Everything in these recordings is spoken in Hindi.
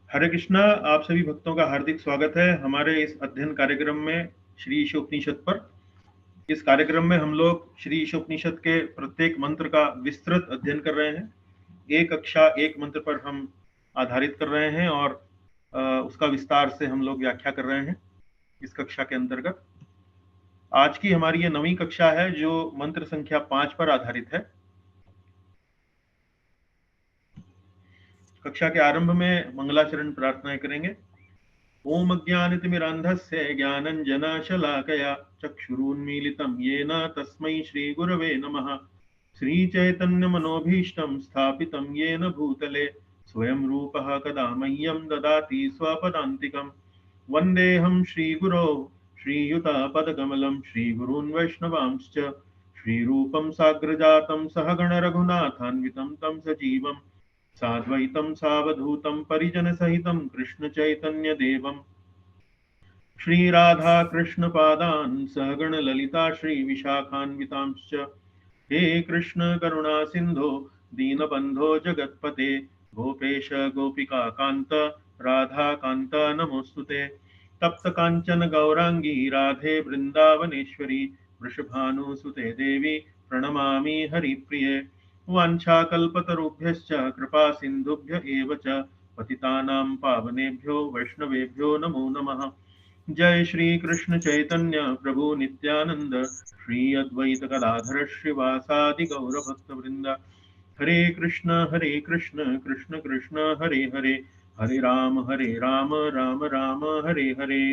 हरे कृष्णा। आप सभी भक्तों का हार्दिक स्वागत है हमारे इस अध्ययन कार्यक्रम में श्री ईशोपनिषद पर। इस कार्यक्रम में हम लोग श्री ईशोपनिषद के प्रत्येक मंत्र का विस्तृत अध्ययन कर रहे हैं। एक कक्षा एक मंत्र पर हम आधारित कर रहे हैं और उसका विस्तार से हम लोग व्याख्या कर रहे हैं इस कक्षा के अंतर्गत। आज की हमारी ये 9वीं कक्षा है जो मंत्र संख्या 5 पर आधारित है। कक्षा के आरंभ में मंगलाचरण प्रार्थनाएं करेंगे। ओम अज्ञानतिमिरान्धस्य ज्ञानञ्जनशलाकया चक्षुरुन्मीलितं येन तस्मै श्रीगुरवे नमः। श्रीचैतन्यमनोभीष्टं स्थापितं येन भूतले स्वयं रूपः कदा मह्यं ददाति स्वपदान्तिकम्। वन्देऽहं श्रीगुरो श्रीयुतापदकमलं श्रीगुरून् वैष्णवांश्च श्रीरूपं साग्रजातं सहगणरघुनाथान्वितं तं सजीवम् साद्वैतं सावधूतं परिजनसहितं कृष्णचैतन्यदेवम् श्रीराधाकृष्णपादान् सहगणललिता श्रीविशाखान्वितांश्च। हे कृष्ण करुणा सिन्धो दीनबन्धो जगत्पते गोपेश गोपिकान्त राधाकान्त नमोऽस्तुते। तप्त काञ्चन गौरांगी राधे वृन्दावनेश्वरी वृषभानुसुते देवी प्रणमामि हरिप्रिये। वाञ्छाकल्पतरुभ्यश्च कृपा सिन्धुभ्य एव च पतितानां पावनेभ्यो वैष्णवेभ्यो नमो नमः। जय श्री कृष्ण चैतन्य प्रभु नित्यानंद श्री अद्वैत गदाधर श्रीवासादि गौर भक्त वृंद। हरे कृष्ण कृष्ण कृष्ण हरे हरे हरे राम राम राम हरे हरे।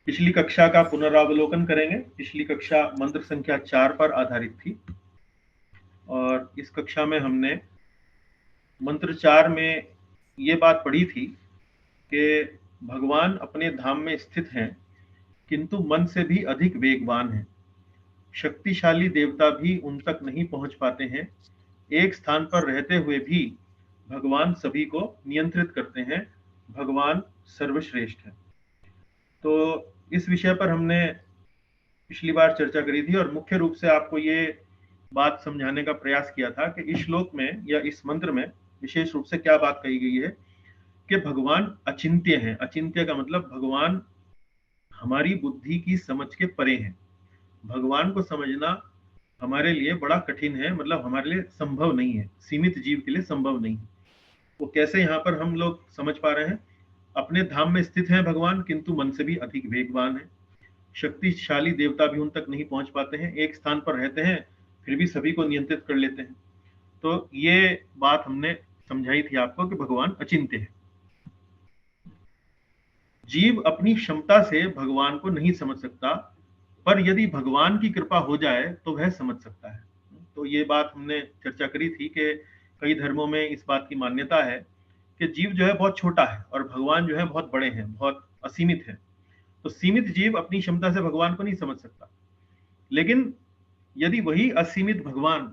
पिछली कक्षा का पुनरावलोकन करेंगे। पिछली कक्षा मंत्र संख्या 4 पर आधारित थी और इस कक्षा में हमने मंत्र 4 में ये बात पढ़ी थी कि भगवान अपने धाम में स्थित हैं किंतु मन से भी अधिक वेगवान हैं। शक्तिशाली देवता भी उन तक नहीं पहुंच पाते हैं। एक स्थान पर रहते हुए भी भगवान सभी को नियंत्रित करते हैं। भगवान सर्वश्रेष्ठ है। तो इस विषय पर हमने पिछली बार चर्चा करी थी और मुख्य रूप से आपको ये बात समझाने का प्रयास किया था कि इस श्लोक में या इस मंत्र में विशेष रूप से क्या बात कही गई है कि भगवान अचिंत्य हैं। अचिंत्य का मतलब भगवान हमारी बुद्धि की समझ के परे हैं। भगवान को समझना हमारे लिए बड़ा कठिन है, मतलब हमारे लिए संभव नहीं है, सीमित जीव के लिए संभव नहीं है। वो कैसे यहाँ पर हम लोग समझ पा रहे हैं? अपने धाम में स्थित हैं भगवान किंतु मन से भी अधिक वेगवान है। शक्तिशाली देवता भी उन तक नहीं पहुंच पाते हैं। एक स्थान पर रहते हैं फिर भी सभी को नियंत्रित कर लेते हैं। तो ये बात हमने समझाई थी आपको कि भगवान अचिंत्य है। जीव अपनी क्षमता से भगवान को नहीं समझ सकता, पर यदि भगवान की कृपा हो जाए तो वह समझ सकता है। तो ये बात हमने चर्चा करी थी कि कई धर्मों में इस बात की मान्यता है कि जीव जो है बहुत छोटा है और भगवान जो है बहुत बड़े हैं, बहुत असीमित है। तो सीमित जीव अपनी क्षमता से भगवान को नहीं समझ सकता, लेकिन यदि वही असीमित भगवान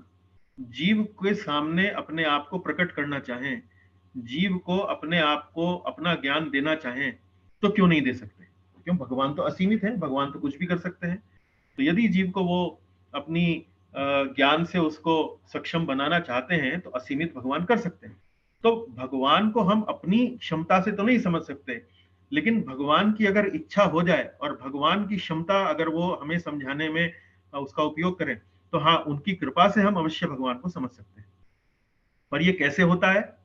जीव के सामने अपने आप को प्रकट करना चाहें, जीव को अपने आप को अपना ज्ञान देना चाहें, तो क्यों नहीं दे सकते? क्यों? भगवान तो असीमित है, भगवान तो कुछ भी कर सकते हैं। तो यदि जीव को वो अपनी ज्ञान से उसको सक्षम बनाना चाहते हैं तो असीमित भगवान कर सकते हैं। तो भगवान को हम अपनी क्षमता से तो नहीं समझ सकते, लेकिन भगवान की अगर इच्छा हो जाए और भगवान की क्षमता अगर वो हमें समझाने में उसका उपयोग करें तो हाँ, उनकी कृपा से हम अवश्य भगवान को समझ सकते हैं। पर ये कैसे होता है?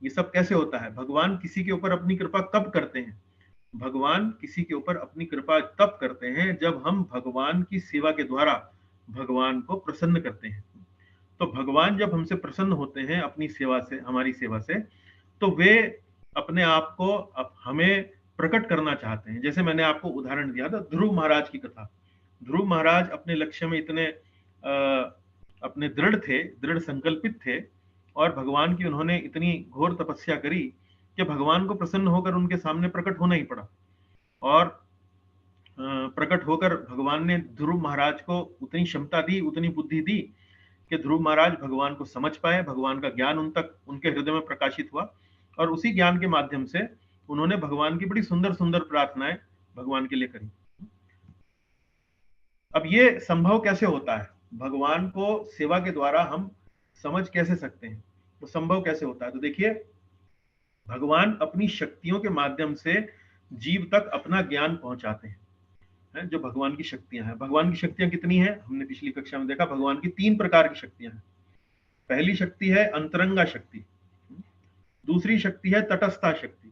ये सब कैसे होता है? भगवान किसी के ऊपर अपनी कृपा कब करते हैं? भगवान किसी के ऊपर अपनी कृपा तब करते हैं जब हम भगवान की सेवा के द्वारा भगवान को प्रसन्न करते हैं। तो भगवान जब हमसे प्रसन्न होते हैं अपनी सेवा से, हमारी सेवा से, तो वे अपने आप को हमें प्रकट करना चाहते हैं। जैसे मैंने आपको उदाहरण दिया था ध्रुव महाराज की कथा। ध्रुव महाराज अपने लक्ष्य में इतने अपने दृढ़ थे, दृढ़ संकल्पित थे और भगवान की उन्होंने इतनी घोर तपस्या करी कि भगवान को प्रसन्न होकर उनके सामने प्रकट होना ही पड़ा। और प्रकट होकर भगवान ने ध्रुव महाराज को उतनी क्षमता दी, उतनी बुद्धि दी कि ध्रुव महाराज भगवान को समझ पाए, भगवान का ज्ञान उन तक उनके हृदय में प्रकाशित हुआ और उसी ज्ञान के माध्यम से उन्होंने भगवान की बड़ी सुंदर सुंदर प्रार्थनाएं भगवान के लिए करी। अब ये संभव कैसे होता है? भगवान को सेवा के द्वारा हम समझ कैसे सकते हैं? तो संभव कैसे होता है? तो देखिए, भगवान अपनी शक्तियों के माध्यम से जीव तक अपना ज्ञान पहुंचाते हैं। जो भगवान की शक्तियां हैं, भगवान की शक्तियां कितनी हैं? हमने पिछली कक्षा में देखा, भगवान की 3 प्रकार की शक्तियां हैं। पहली शक्ति है अंतरंगा शक्ति, दूसरी शक्ति है तटस्था शक्ति,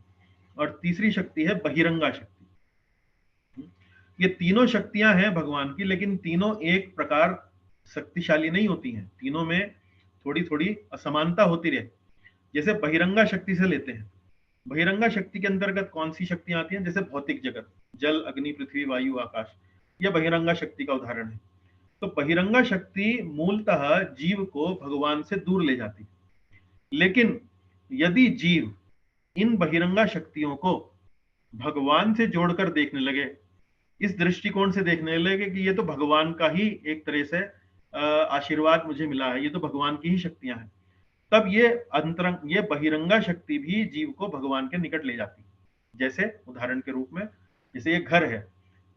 और तीसरी शक्ति है बहिरंगा शक्ति। ये तीनों शक्तियां हैं भगवान की, लेकिन तीनों एक प्रकार शक्तिशाली नहीं होती हैं। तीनों में थोड़ी थोड़ी असमानता होती रहे। जैसे बहिरंगा शक्ति से लेते हैं, बहिरंगा शक्ति के अंतर्गत कौन सी शक्तियां आती हैं? जैसे भौतिक जगत, जल, अग्नि, पृथ्वी, वायु, आकाश, यह बहिरंगा शक्ति का उदाहरण है। तो बहिरंगा शक्ति मूलतः जीव को भगवान से दूर ले जाती है। लेकिन यदि जीव इन बहिरंगा शक्तियों को भगवान से जोड़कर देखने लगे, इस दृष्टिकोण से देखने लगे कि ये तो भगवान का ही एक तरह से आशीर्वाद मुझे मिला है, ये तो भगवान की ही शक्तियां हैं, तब ये बहिरंगा शक्ति भी जीव को भगवान के निकट ले जाती है। जैसे उदाहरण के रूप में, जैसे ये घर है,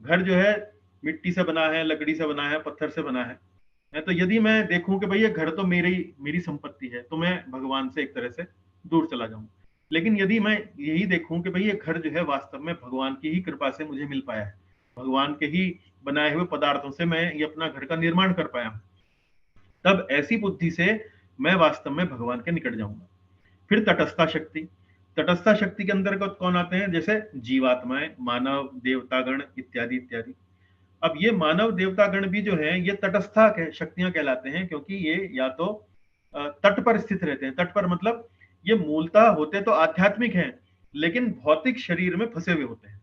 घर जो है मिट्टी से बना है, लकड़ी से बना है, पत्थर से बना है। तो यदि मैं देखूं कि भाई ये घर तो मेरी संपत्ति है, तो मैं भगवान से एक तरह से दूर चला जाऊं। लेकिन यदि मैं यही देखूं कि भाई ये घर जो है वास्तव में भगवान की ही कृपा से मुझे मिल पाया है, भगवान के ही बनाए हुए पदार्थों से मैं ये अपना घर का निर्माण कर पाया हूं, तब ऐसी बुद्धि से मैं वास्तव में भगवान के निकट जाऊंगा। फिर तटस्था शक्ति, तटस्था शक्ति के अंतर्गत कौन आते हैं? जैसे जीवात्माएं, मानव, देवतागण इत्यादि इत्यादि। अब ये मानव देवतागण भी जो है, ये तटस्था शक्तियां कहलाते हैं, क्योंकि ये या तो तट पर स्थित रहते हैं। तट पर मतलब ये मूलतः होते तो आध्यात्मिक हैं, लेकिन भौतिक शरीर में फंसे हुए होते हैं।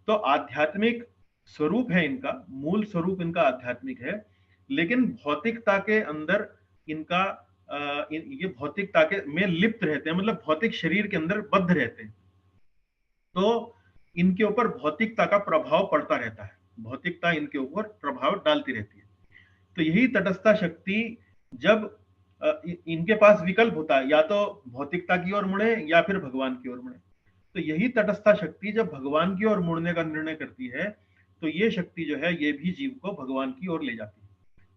तो आध्यात्मिक स्वरूप है इनका, मूल स्वरूप इनका आध्यात्मिक है, लेकिन भौतिकता के अंदर इनका ये भौतिकता के में लिप्त रहते हैं, मतलब भौतिक शरीर के अंदर बद्ध रहते हैं। तो इनके ऊपर भौतिकता का प्रभाव पड़ता रहता है, भौतिकता इनके ऊपर प्रभाव डालती रहती है। तो यही तटस्था शक्ति, जब इनके पास विकल्प होता है, या तो भौतिकता की ओर मुड़े या फिर भगवान की ओर मुड़े, तो यही तटस्था शक्ति जब भगवान की ओर मुड़ने का निर्णय करती है, तो ये शक्ति जो है ये भी जीव को भगवान की ओर ले जाती है।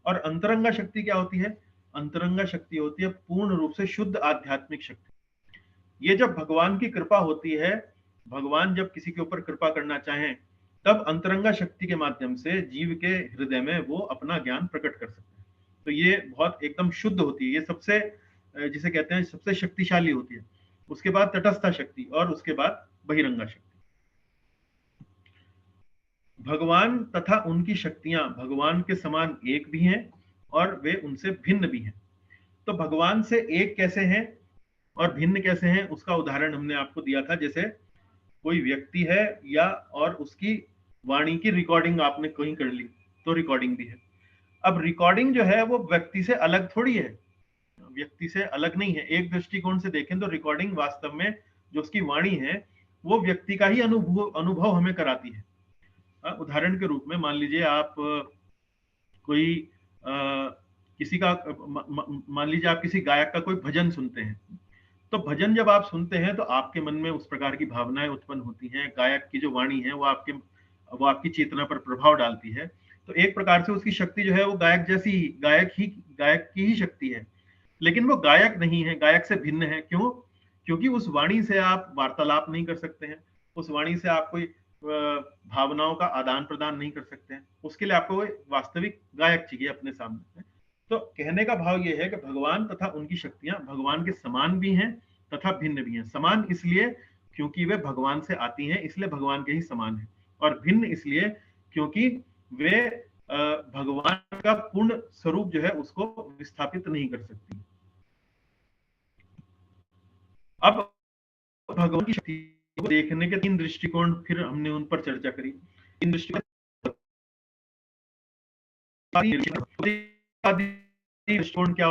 और अंतरंगा शक्ति क्या होती है? अंतरंगा शक्ति होती है पूर्ण रूप से शुद्ध आध्यात्मिक शक्ति। ये जब भगवान की कृपा होती है, भगवान जब किसी के ऊपर कृपा करना चाहें, तब अंतरंगा शक्ति के माध्यम से जीव के हृदय में वो अपना ज्ञान प्रकट कर सकते हैं। तो ये बहुत एकदम शुद्ध होती है, ये सबसे जिसे कहते हैं सबसे शक्तिशाली होती है। उसके बाद तटस्था शक्ति, और उसके बाद बहिरंगा शक्ति। भगवान तथा उनकी शक्तियां भगवान के समान एक भी हैं और वे उनसे भिन्न भी हैं। तो भगवान से एक कैसे हैं और भिन्न कैसे हैं, उसका उदाहरण हमने आपको दिया था। जैसे कोई व्यक्ति है या और उसकी वाणी की रिकॉर्डिंग आपने कहीं कर ली, तो रिकॉर्डिंग भी है। अब रिकॉर्डिंग जो है वो व्यक्ति से अलग थोड़ी है, व्यक्ति से अलग नहीं है। एक दृष्टिकोण से देखें तो रिकॉर्डिंग वास्तव में जो उसकी वाणी है वो व्यक्ति का ही अनुभव हमें कराती है। उदाहरण के रूप में मान लीजिए आप कोई किसी का मान लीजिए आप किसी गायक का कोई भजन सुनते हैं, तो भजन जब आप सुनते हैं तो आपके मन में उस प्रकार की भावनाएं उत्पन्न होती हैं। गायक की जो वाणी है वो आपकी चेतना पर प्रभाव डालती है। तो एक प्रकार से उसकी शक्ति जो है वो गायक जैसी ही, गायक की ही शक्ति है, लेकिन वो गायक नहीं है, गायक से भिन्न है। क्यों? क्योंकि उस वाणी से आप वार्तालाप नहीं कर सकते हैं, उस वाणी से आप कोई भावनाओं का आदान प्रदान नहीं कर सकते हैं। उसके लिए आपको वास्तविक गायक चाहिए अपने सामने। तो कहने का भाव यह है कि भगवान तथा उनकी शक्तियां भगवान के समान भी हैं तथा भिन्न भी हैं। समान इसलिए क्योंकि वे भगवान से आती हैं, इसलिए भगवान के ही समान है, और भिन्न इसलिए क्योंकि वे भगवान का पूर्ण स्वरूप जो है उसको विस्थापित नहीं कर सकती। अब भगवान की शक्ति को देखने के 3 दृष्टिकोण फिर हमने उन पर चर्चा करी। 3 दृष्टिकोण क्या?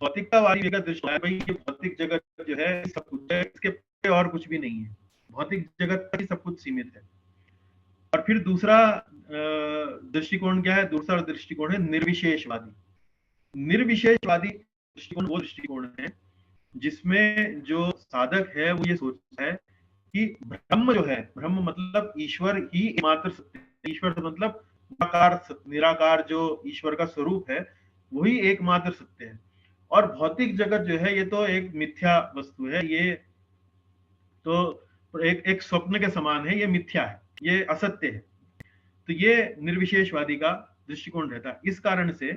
भौतिकतावादी का दृष्टिकोण है भाई ये भौतिक जगत जो है सब कुछ है, इसके और कुछ भी नहीं है, भौतिक जगत तक ही सब कुछ सीमित है। और फिर दूसरा दृष्टिकोण क्या है? दूसरा दृष्टिकोण है निर्विशेषवादी। निर्विशेषवादी दृष्टिकोण वो दृष्टिकोण है जिसमें जो साधक है वो ये सोचता है कि ब्रह्म जो है, ब्रह्म मतलब ईश्वर ही एकमात्र सत्य है। ईश्वर मतलब निराकार जो ईश्वर का स्वरूप है वही एकमात्र सत्य है। और भौतिक जगत जो है ये तो एक मिथ्या वस्तु है, ये तो एक स्वप्न के समान है, ये मिथ्या है, ये असत्य है। तो ये निर्विशेषवादी का दृष्टिकोण रहता है। इस कारण से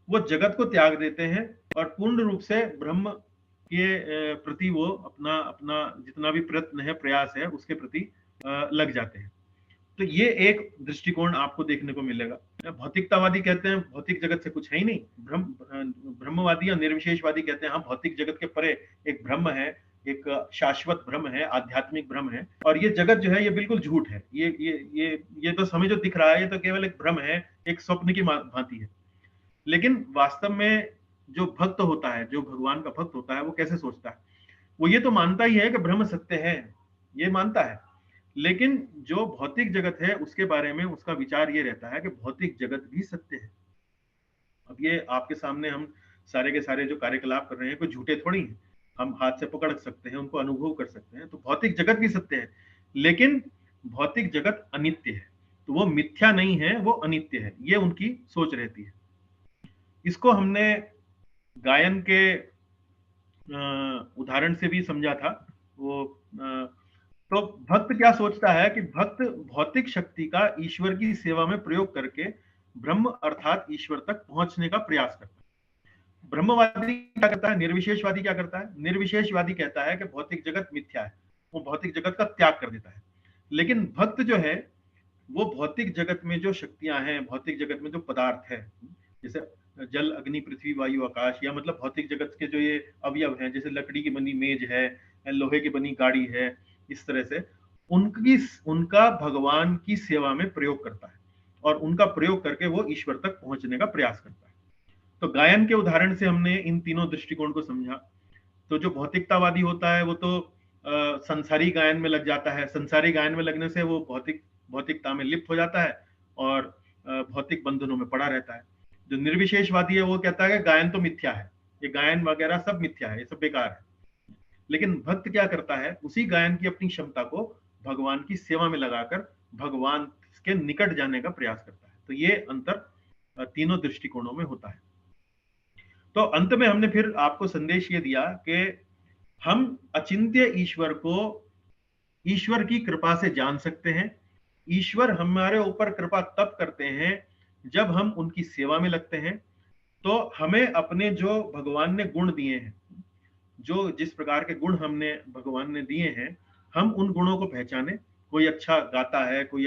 वो जगत को त्याग देते हैं और पूर्ण रूप से ब्रह्म के प्रति वो अपना अपना जितना भी प्रयत्न है, प्रयास है, उसके प्रति लग जाते हैं। तो ये एक दृष्टिकोण आपको देखने को मिलेगा। भौतिकतावादी कहते हैं भौतिक जगत से कुछ है ही नहीं, ब्रह्मवादी या निर्विशेषवादी कहते हैं हाँ भौतिक जगत के परे एक ब्रह्म है, एक शाश्वत ब्रह्म है, आध्यात्मिक ब्रह्म है, और ये जगत जो है ये बिल्कुल झूठ है, ये तो हमें जो दिख रहा है ये तो केवल एक भ्रम है, एक स्वप्न की भांति है। लेकिन वास्तव में जो भक्त होता है, जो भगवान का भक्त होता है, वो कैसे सोचता है? वो ये तो मानता ही है कि ब्रह्म सत्य है, ये मानता है, लेकिन जो भौतिक जगत है उसके बारे में उसका विचार ये रहता है कि भौतिक जगत भी सत्य है। अब ये आपके सामने हम सारे के सारे जो कार्यकलाप कर रहे हैं कोई झूठे थोड़ी हैं, हम हाथ से पकड़ सकते हैं, उनको अनुभव कर सकते हैं। तो भौतिक जगत भी सत्य है, लेकिन भौतिक जगत अनित्य है, तो वो मिथ्या नहीं है, वो अनित्य है, ये उनकी सोच रहती है। इसको हमने गायन के उदाहरण से भी समझा था। वो तो भक्त क्या सोचता है कि भक्त भौतिक शक्ति का ईश्वर की सेवा में प्रयोग करके ब्रह्म अर्थात ईश्वर तक पहुंचने का प्रयास करता है। ब्रह्मवादी क्या करता है, निर्विशेषवादी क्या करता है? निर्विशेषवादी कहता है कि भौतिक जगत मिथ्या है, वो भौतिक जगत का त्याग कर देता है। लेकिन भक्त जो है वो भौतिक जगत में जो शक्तियां हैं, भौतिक जगत में जो पदार्थ है, जैसे जल अग्नि पृथ्वी वायु आकाश, या मतलब भौतिक जगत के जो ये अवयव हैं, जैसे लकड़ी की बनी मेज है, लोहे की बनी गाड़ी है, इस तरह से उनका भगवान की सेवा में प्रयोग करता है और उनका प्रयोग करके वो ईश्वर तक पहुंचने का प्रयास करता है। तो गायन के उदाहरण से हमने इन तीनों दृष्टिकोण को समझा। तो जो भौतिकतावादी होता है वो तो संसारी गायन में लग जाता है, संसारी गायन में लगने से वो भौतिकता में लिप्त हो जाता है और भौतिक बंधनों में पड़ा रहता है। जो निर्विशेषवादी है वो कहता है कि गायन तो मिथ्या है, ये गायन वगैरह सब मिथ्या है, ये सब बेकार है। लेकिन भक्त क्या करता है, उसी गायन की अपनी क्षमता को भगवान की सेवा में लगाकर भगवान के निकट जाने का प्रयास करता है। तो ये अंतर तीनों दृष्टिकोणों में होता है। तो अंत में हमने फिर आपको संदेश ये दिया कि हम अचिंत्य ईश्वर को ईश्वर की कृपा से जान सकते हैं। ईश्वर हमारे ऊपर कृपा तब करते हैं जब हम उनकी सेवा में लगते हैं। तो हमें अपने जो भगवान ने गुण दिए हैं, जो जिस प्रकार के गुण हमने भगवान ने दिए हैं, हम उन गुणों को पहचाने। कोई अच्छा गाता है, कोई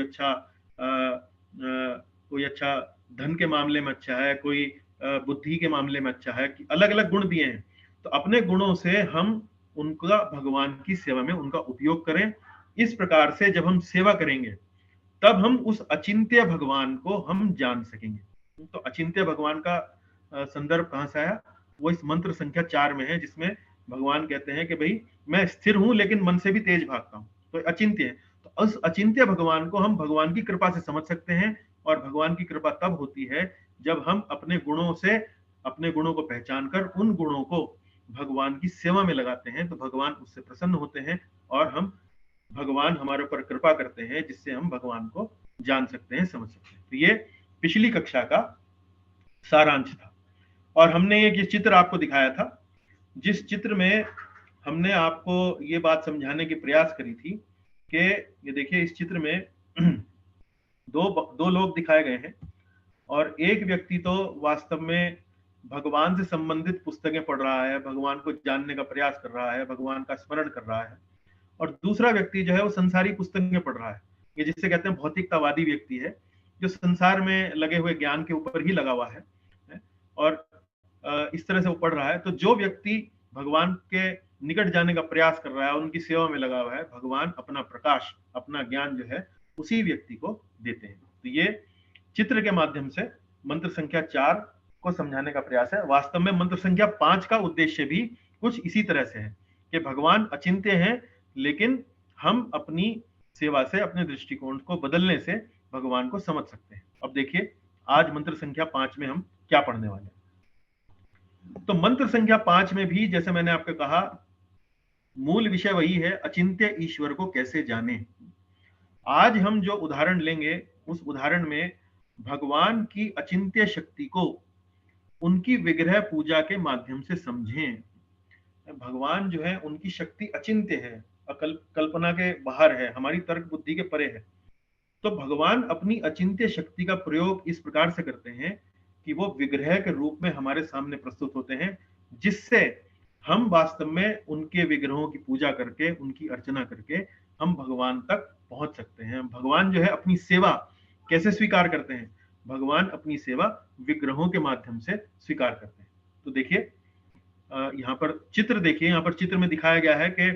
अच्छा धन के मामले में अच्छा है, कोई बुद्धि के मामले में अच्छा है, अलग अलग गुण दिए हैं। तो अपने गुणों से हम उनका भगवान की सेवा में उनका उपयोग करें। इस प्रकार से जब हम सेवा करेंगे तब हम उस अचिंत्य भगवान को हम जान सकेंगे। तो अचिंत्य भगवान का संदर्भ कहां से आया? वो इस मंत्र संख्या 4 में है, जिसमें भगवान कहते हैं कि भाई मैं स्थिर हूं लेकिन मन से भी तेज भागता हूं, तो अचिंत्य है। तो उस अचिंत्य भगवान को हम भगवान की कृपा से समझ सकते हैं, और भगवान की कृपा तब होती है जब हम अपने गुणों से अपने गुणों को पहचान कर उन गुणों को भगवान की सेवा में लगाते हैं। तो भगवान उससे प्रसन्न होते हैं और भगवान हमारे ऊपर कृपा करते हैं, जिससे हम भगवान को जान सकते हैं, समझ सकते हैं। तो ये पिछली कक्षा का सारांश था। और हमने एक चित्र आपको दिखाया था, जिस चित्र में हमने आपको ये बात समझाने की प्रयास करी थी कि ये देखिए, इस चित्र में दो लोग दिखाए गए हैं, और एक व्यक्ति तो वास्तव में भगवान से संबंधित पुस्तकें पढ़ रहा है, भगवान को जानने का प्रयास कर रहा है, भगवान का स्मरण कर रहा है, और दूसरा व्यक्ति जो है वो संसारी पुस्तकें पढ़ रहा है। ये जिसे कहते हैं भौतिकतावादी व्यक्ति है, जो संसार में लगे हुए ज्ञान के ऊपर ही लगा हुआ है, और इस तरह से वो पढ़ रहा है। तो जो व्यक्ति भगवान के निकट जाने का प्रयास कर रहा है, उनकी सेवा में लगा हुआ है, भगवान अपना प्रकाश, अपना ज्ञान जो है उसी व्यक्ति को देते हैं। तो ये चित्र के माध्यम से मंत्र संख्या 4 को समझाने का प्रयास है। वास्तव में मंत्र संख्या 5 का उद्देश्य भी कुछ इसी तरह से है कि भगवान अचिंत्य हैं, लेकिन हम अपनी सेवा से, अपने दृष्टिकोण को बदलने से भगवान को समझ सकते हैं। अब देखिए, आज मंत्र संख्या 5 में हम क्या पढ़ने वाले हैं। तो मंत्र संख्या 5 में भी, जैसे मैंने आपको कहा, मूल विषय वही है, अचिंत्य ईश्वर को कैसे जाने। आज हम जो उदाहरण लेंगे, उस उदाहरण में भगवान की अचिंत्य शक्ति को उनकी विग्रह पूजा के माध्यम से समझें। भगवान जो है उनकी शक्ति अचिंत्य है, कल्पना के बाहर है, हमारी तर्क बुद्धि के परे है। तो भगवान अपनी अचिंत्य शक्ति का प्रयोग इस प्रकार से करते हैं कि वो विग्रह के रूप में हमारे सामने प्रस्तुत होते हैं, जिससे हम वास्तव में उनके विग्रहों की पूजा करके, उनकी अर्चना करके हम भगवान तक पहुंच सकते हैं। भगवान जो है अपनी सेवा कैसे स्वीकार करते हैं? भगवान अपनी सेवा विग्रहों के माध्यम से स्वीकार करते हैं। तो देखिए यहाँ पर चित्र देखिए, यहाँ पर चित्र में दिखाया गया है कि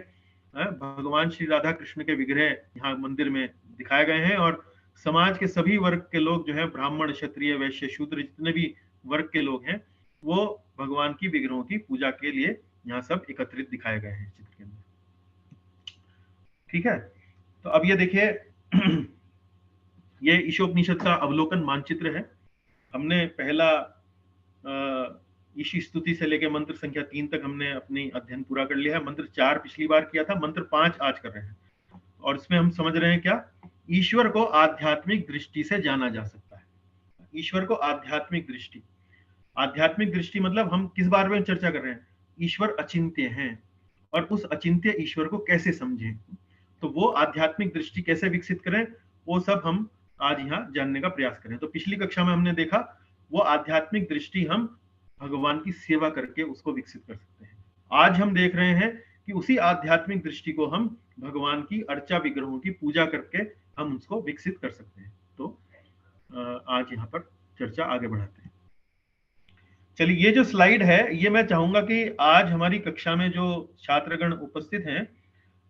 भगवान श्री राधा कृष्ण के विग्रह यहाँ मंदिर में दिखाए गए हैं, और समाज के सभी वर्ग के लोग जो है, ब्राह्मण, क्षत्रिय, वैश्य, शूद्र, जितने भी वर्ग के लोग हैं, वो भगवान की विग्रहों की पूजा के लिए यहाँ सब एकत्रित दिखाए गए हैं चित्र के अंदर। ठीक है, तो अब ये देखिए ये ईशोपनिषद का अवलोकन मानचित्र है। हमने पहला ईशी स्तुति से लेकर मंत्र संख्या 3 तक हमने अपनी अध्ययन पूरा कर लिया है। मंत्र 4 पिछली बार किया था, मंत्र 5 आज कर रहे हैं, और इसमें हम समझ रहे हैं क्या? ईश्वर को आध्यात्मिक दृष्टि से जाना जा सकता है। ईश्वर को आध्यात्मिक दृष्टि, आध्यात्मिक दृष्टि मतलब हम किस बारे में चर्चा कर रहे हैं? ईश्वर अचिंत्य हैं, और उस अचिंत्य ईश्वर को कैसे समझें, तो वो आध्यात्मिक दृष्टि कैसे विकसित करें, वो सब हम आज यहाँ जानने का प्रयास करें। तो पिछली कक्षा में हमने देखा वो आध्यात्मिक दृष्टि हम भगवान की सेवा करके उसको विकसित कर सकते हैं। आज हम देख रहे हैं कि उसी आध्यात्मिक दृष्टि को हम भगवान की अर्चा विग्रहों की पूजा करके हम उसको विकसित कर सकते हैं। तो आज यहाँ पर चर्चा आगे बढ़ाते हैं। चलिए, ये जो स्लाइड है, ये मैं चाहूंगा कि आज हमारी कक्षा में जो छात्रगण उपस्थित हैं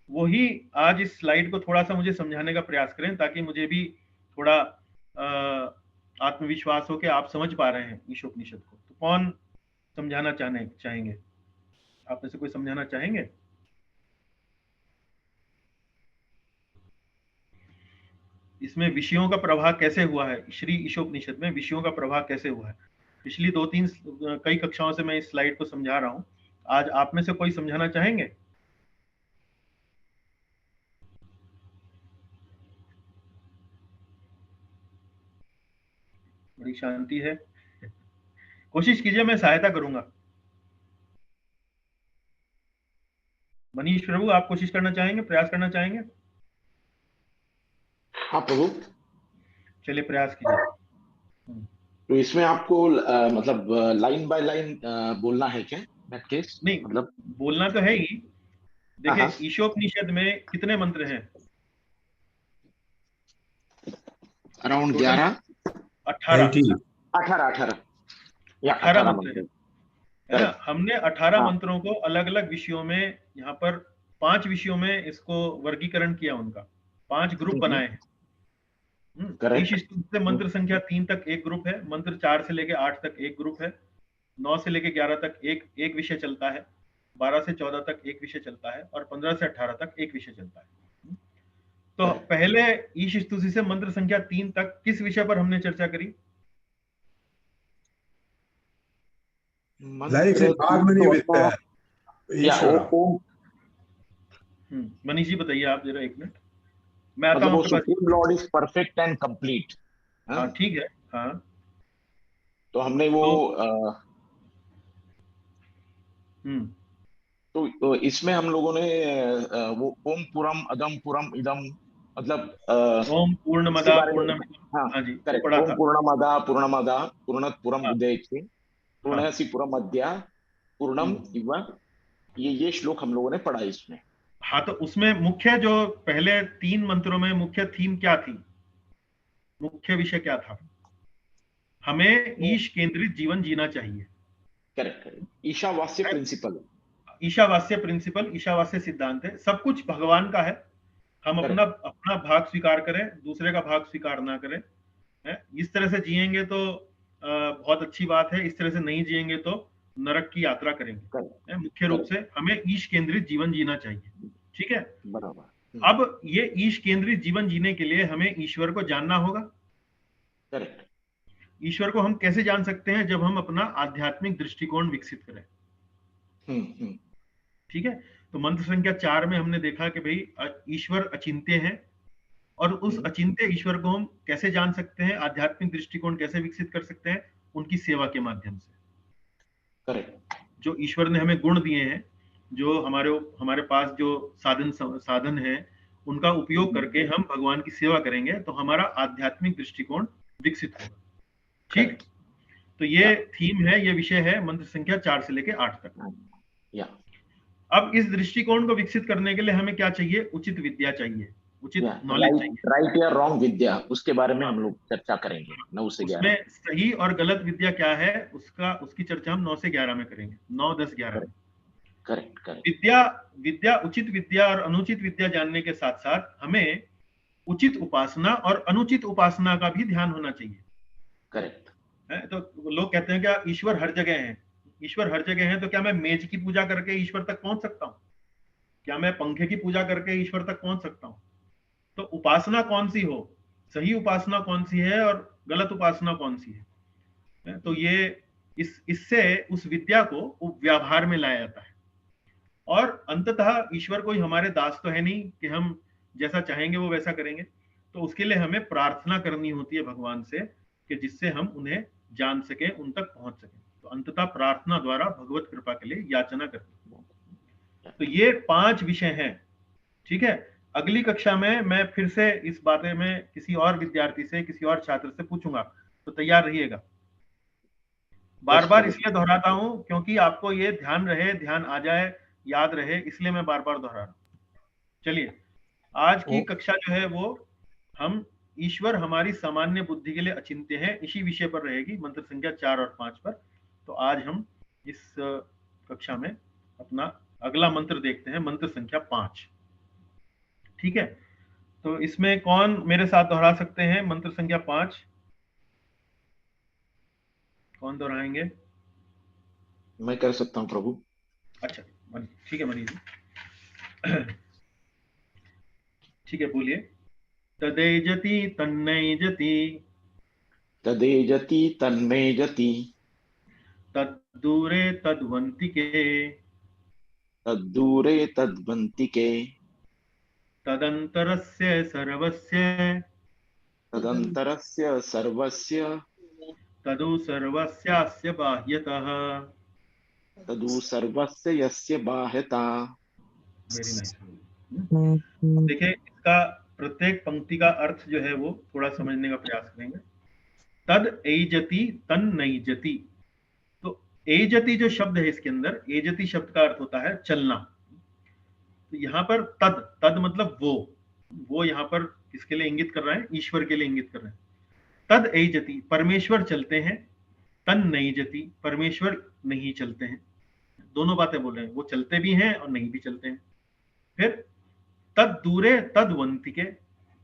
वो ही आज इस स्लाइड को थोड़ा सा मुझे समझाने का प्रयास करें, ताकि मुझे भी थोड़ा आत्मविश्वास हो कि आप समझ पा रहे हैं ईशोपनिषद को। तो कौन समझाना चाहेंगे? आप में से कोई समझाना चाहेंगे? इसमें विषयों का प्रवाह कैसे हुआ है? श्री ईशोपनिषद में विषयों का प्रवाह कैसे हुआ है? पिछली 2-3 कई कक्षाओं से मैं इस स्लाइड को समझा रहा हूं। आज आप में से कोई समझाना चाहेंगे? बड़ी शांति है। कोशिश कीजिए, मैं सहायता करूंगा। मनीष प्रभु, आप कोशिश करना चाहेंगे, प्रयास करना चाहेंगे? हाँ प्रभु। चलिए प्रयास कीजिए। तो इसमें आपको मतलब लाइन बाय लाइन बोलना है क्या? दैट केस नहीं, मतलब बोलना तो है ही। देखिए, ईशोपनिषद में कितने मंत्र हैं? अराउंड 11 18 18 मंत्र है ना। हमने 18 मंत्रों को अलग अलग विषयों में, यहाँ पर 5 विषयों में इसको वर्गीकरण किया, उनका 5 ग्रुप बनाए हैं। ईश स्तुति से मंत्र संख्या 3 तक एक ग्रुप है, मंत्र 4 से लेके 8 तक एक ग्रुप है, 9 से लेके 11 तक एक विषय चलता है, 12 से 14 तक एक विषय चलता है, और 15 से 18 तक एक विषय चलता है। तो पहले ईश स्तुति से मंत्र संख्या 3 तक किस विषय पर हमने चर्चा करी? मनीष जी बताइए आप जरा, एक मिनट मैं आता हूँ। Supreme Lord is perfect and complete. हाँ ठीक है। हाँ, तो हमने वो तो इसमें हम लोगों ने वो ओम पूरम अदम पूरम इदम, मतलब ओम पूर्णमदा पूर्णमिदम, हाँ जी, ओम पूर्णमदा पूर्णत पूरम उदयते पूर्णस्य पूर्णमद्या पूर्णम इव, ये श्लोक हम लोगों ने पढ़ा इसमें। हाँ, तो उसमें मुख्य जो पहले 3 मंत्रों में मुख्य थीम क्या थी? मुख्य विषय क्या था? हमें ईश केंद्रित जीवन जीना चाहिए। Correct. Ishavasya principle, Ishavasya principle, Ishavasya सिद्धांत है। सब कुछ भगवान का है। हम अपना भाग स्वीकार करें, दूसरे का भाग स्वीकार ना करें। इस तरह से जिएंगे तो बहुत अच्छी बात है, इस तरह से नहीं जिएंगे तो नरक की यात्रा करेंगे। मुख्य रूप से हमें ईश केंद्रित जीवन जीना चाहिए। ठीक है, बराबर। अब ये ईश केंद्रित जीवन जीने के लिए हमें ईश्वर को जानना होगा। करेक्ट। ईश्वर को हम कैसे जान सकते हैं? जब हम अपना आध्यात्मिक दृष्टिकोण विकसित करें। ठीक है, तो मंत्र संख्या 4 में हमने देखा कि भाई ईश्वर अचिंत्य है, और उस अचिंत्य ईश्वर को हम कैसे जान सकते हैं, आध्यात्मिक दृष्टिकोण कैसे विकसित कर सकते हैं? उनकी सेवा के माध्यम से। करेक्ट। जो ईश्वर ने हमें गुण दिए हैं, जो हमारे पास जो साधन है, उनका उपयोग करके हम भगवान की सेवा करेंगे तो हमारा आध्यात्मिक दृष्टिकोण विकसित होगा। ठीक, तो ये थीम है, ये विषय है मंत्र संख्या 4 से लेके 8 तक। या अब इस दृष्टिकोण को विकसित करने के लिए हमें क्या चाहिए? उचित विद्या चाहिए, उचित नॉलेज चाहिए। राइट या रॉन्ग विद्या, उसके बारे में हम लोग चर्चा करेंगे 9 से 11। उसमें सही और गलत विद्या क्या है, उसकी चर्चा हम 9 से 11 में करेंगे, 9, 10, 11 में। करेक्ट। विद्या उचित विद्या और अनुचित विद्या जानने के साथ साथ हमें उचित उपासना और अनुचित उपासना का भी ध्यान होना चाहिए। करेक्ट है तो लोग कहते हैं क्या ईश्वर हर जगह है? ईश्वर हर जगह है तो क्या मैं मेज की पूजा करके ईश्वर तक पहुंच सकता हूँ? क्या मैं पंखे की पूजा करके ईश्वर तक पहुंच सकता हूँ? तो उपासना कौन सी हो, सही उपासना कौन सी है और गलत उपासना कौन सी है? तो ये इससे उस विद्या को व्यवहार में लाया जाता है। और अंततः ईश्वर कोई हमारे दास तो है नहीं कि हम जैसा चाहेंगे वो वैसा करेंगे। तो उसके लिए हमें प्रार्थना करनी होती है भगवान से कि जिससे हम उन्हें जान सके, उन तक पहुंच सके। तो अंततः प्रार्थना द्वारा भगवत कृपा के लिए याचना करते हैं। तो ये 5 विषय हैं। ठीक है, अगली कक्षा में मैं फिर से इस बारे में किसी और विद्यार्थी से, किसी और छात्र से पूछूंगा, तो तैयार रहिएगा। बार बार इसलिए दोहराता हूं क्योंकि आपको ये ध्यान रहे, ध्यान आ जाए, याद रहे, इसलिए मैं बार बार दोहरा रहा हूं। चलिए, आज की कक्षा जो है वो हम ईश्वर हमारी सामान्य बुद्धि के लिए अचिंत्य है, इसी विषय पर रहेगी, मंत्र संख्या 4 और 5 पर। तो आज हम इस कक्षा में अपना अगला मंत्र देखते हैं, मंत्र संख्या 5। ठीक है, तो इसमें कौन मेरे साथ दोहरा सकते हैं मंत्र संख्या 5? कौन दोहराएंगे? मैं कर सकता हूँ प्रभु। अच्छा, ठीक है मनीष जी। ठीक है, बोलिए। तदेजति तन्नैजति, तदेजति तन्मेजति, तद्दूरे तद्वन्तिके, तद्दूरे तद्वन्तिके, तदन्तरस्य सर्वस्य, तदन्तरस्य सर्वस्य, तदु सर्वस्यास्य बाह्यतः। तदु सर्वस्य यस्य बाह्यता। Very nice. देखिए, इसका प्रत्येक पंक्ति का अर्थ जो है वो थोड़ा समझने का प्रयास करेंगे। तद एजति तन नैजति। तो एजति जो शब्द है इसके अंदर, एजति शब्द का अर्थ होता है चलना। तो यहाँ पर तद मतलब वो यहाँ पर किसके लिए इंगित कर रहा है? ईश्वर के लिए इंगित कर रहे हैं। तद एजति, परमेश्वर चलते हैं, तन नैजति, परमेश्वर नहीं चलते हैं। दोनों बातें बोल रहे हैं, वो चलते भी हैं और नहीं भी चलते हैं। फिर तद दूरे तद्वन्तिके,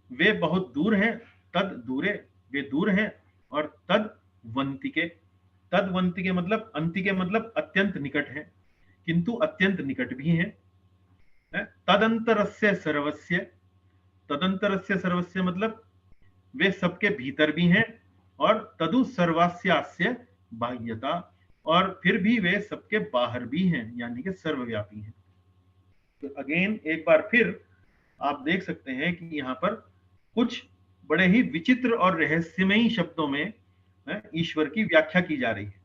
वे बहुत दूर हैं, तद दूरे वे दूर हैं, और तद्वन्तिके, तद्वन्तिके मतलब अंतिके मतलब अत्यंत निकट है, किंतु अत्यंत निकट भी हैं। तदंतरस्य सर्वस्य, तदंतरस्य सर्वस्य मतलब वे सबके भीतर भी हैं, और तदु सर्वस्यास्य बाह्यता, और फिर भी वे सबके बाहर भी हैं, यानी कि सर्वव्यापी हैं। तो अगेन एक बार फिर आप देख सकते हैं कि यहाँ पर कुछ बड़े ही विचित्र और रहस्यमयी शब्दों में ईश्वर की व्याख्या की जा रही है।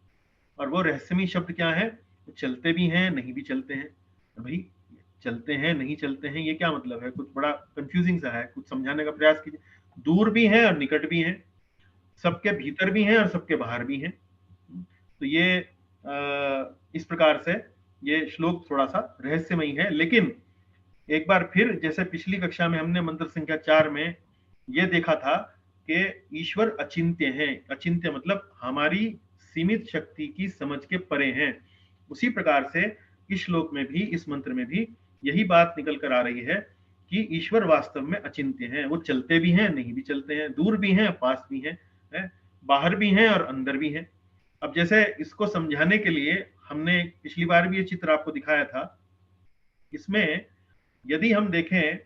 और वो रहस्यमयी शब्द क्या है? चलते भी हैं, नहीं भी चलते हैं। तो भाई, चलते हैं नहीं चलते हैं, ये क्या मतलब है? कुछ बड़ा कंफ्यूजिंग सा है, कुछ समझाने का प्रयास कीजिए। दूर भी हैं और निकट भी हैं, सबके भीतर भी हैं और सबके बाहर भी हैं। तो ये इस प्रकार से ये श्लोक थोड़ा सा रहस्यमयी है। लेकिन एक बार फिर, जैसे पिछली कक्षा में हमने मंत्र संख्या 4 में ये देखा था कि ईश्वर अचिंत्य है। अचिंत्य मतलब हमारी सीमित शक्ति की समझ के परे हैं। उसी प्रकार से इस श्लोक में भी, इस मंत्र में भी यही बात निकल कर आ रही है कि ईश्वर वास्तव में अचिंत्य हैं। वो चलते भी हैं, नहीं भी चलते हैं, दूर भी हैं, पास भी हैं, बाहर भी हैं और अंदर भी हैं। अब जैसे इसको समझाने के लिए हमने पिछली बार भी ये चित्र आपको दिखाया था। इसमें यदि हम देखें,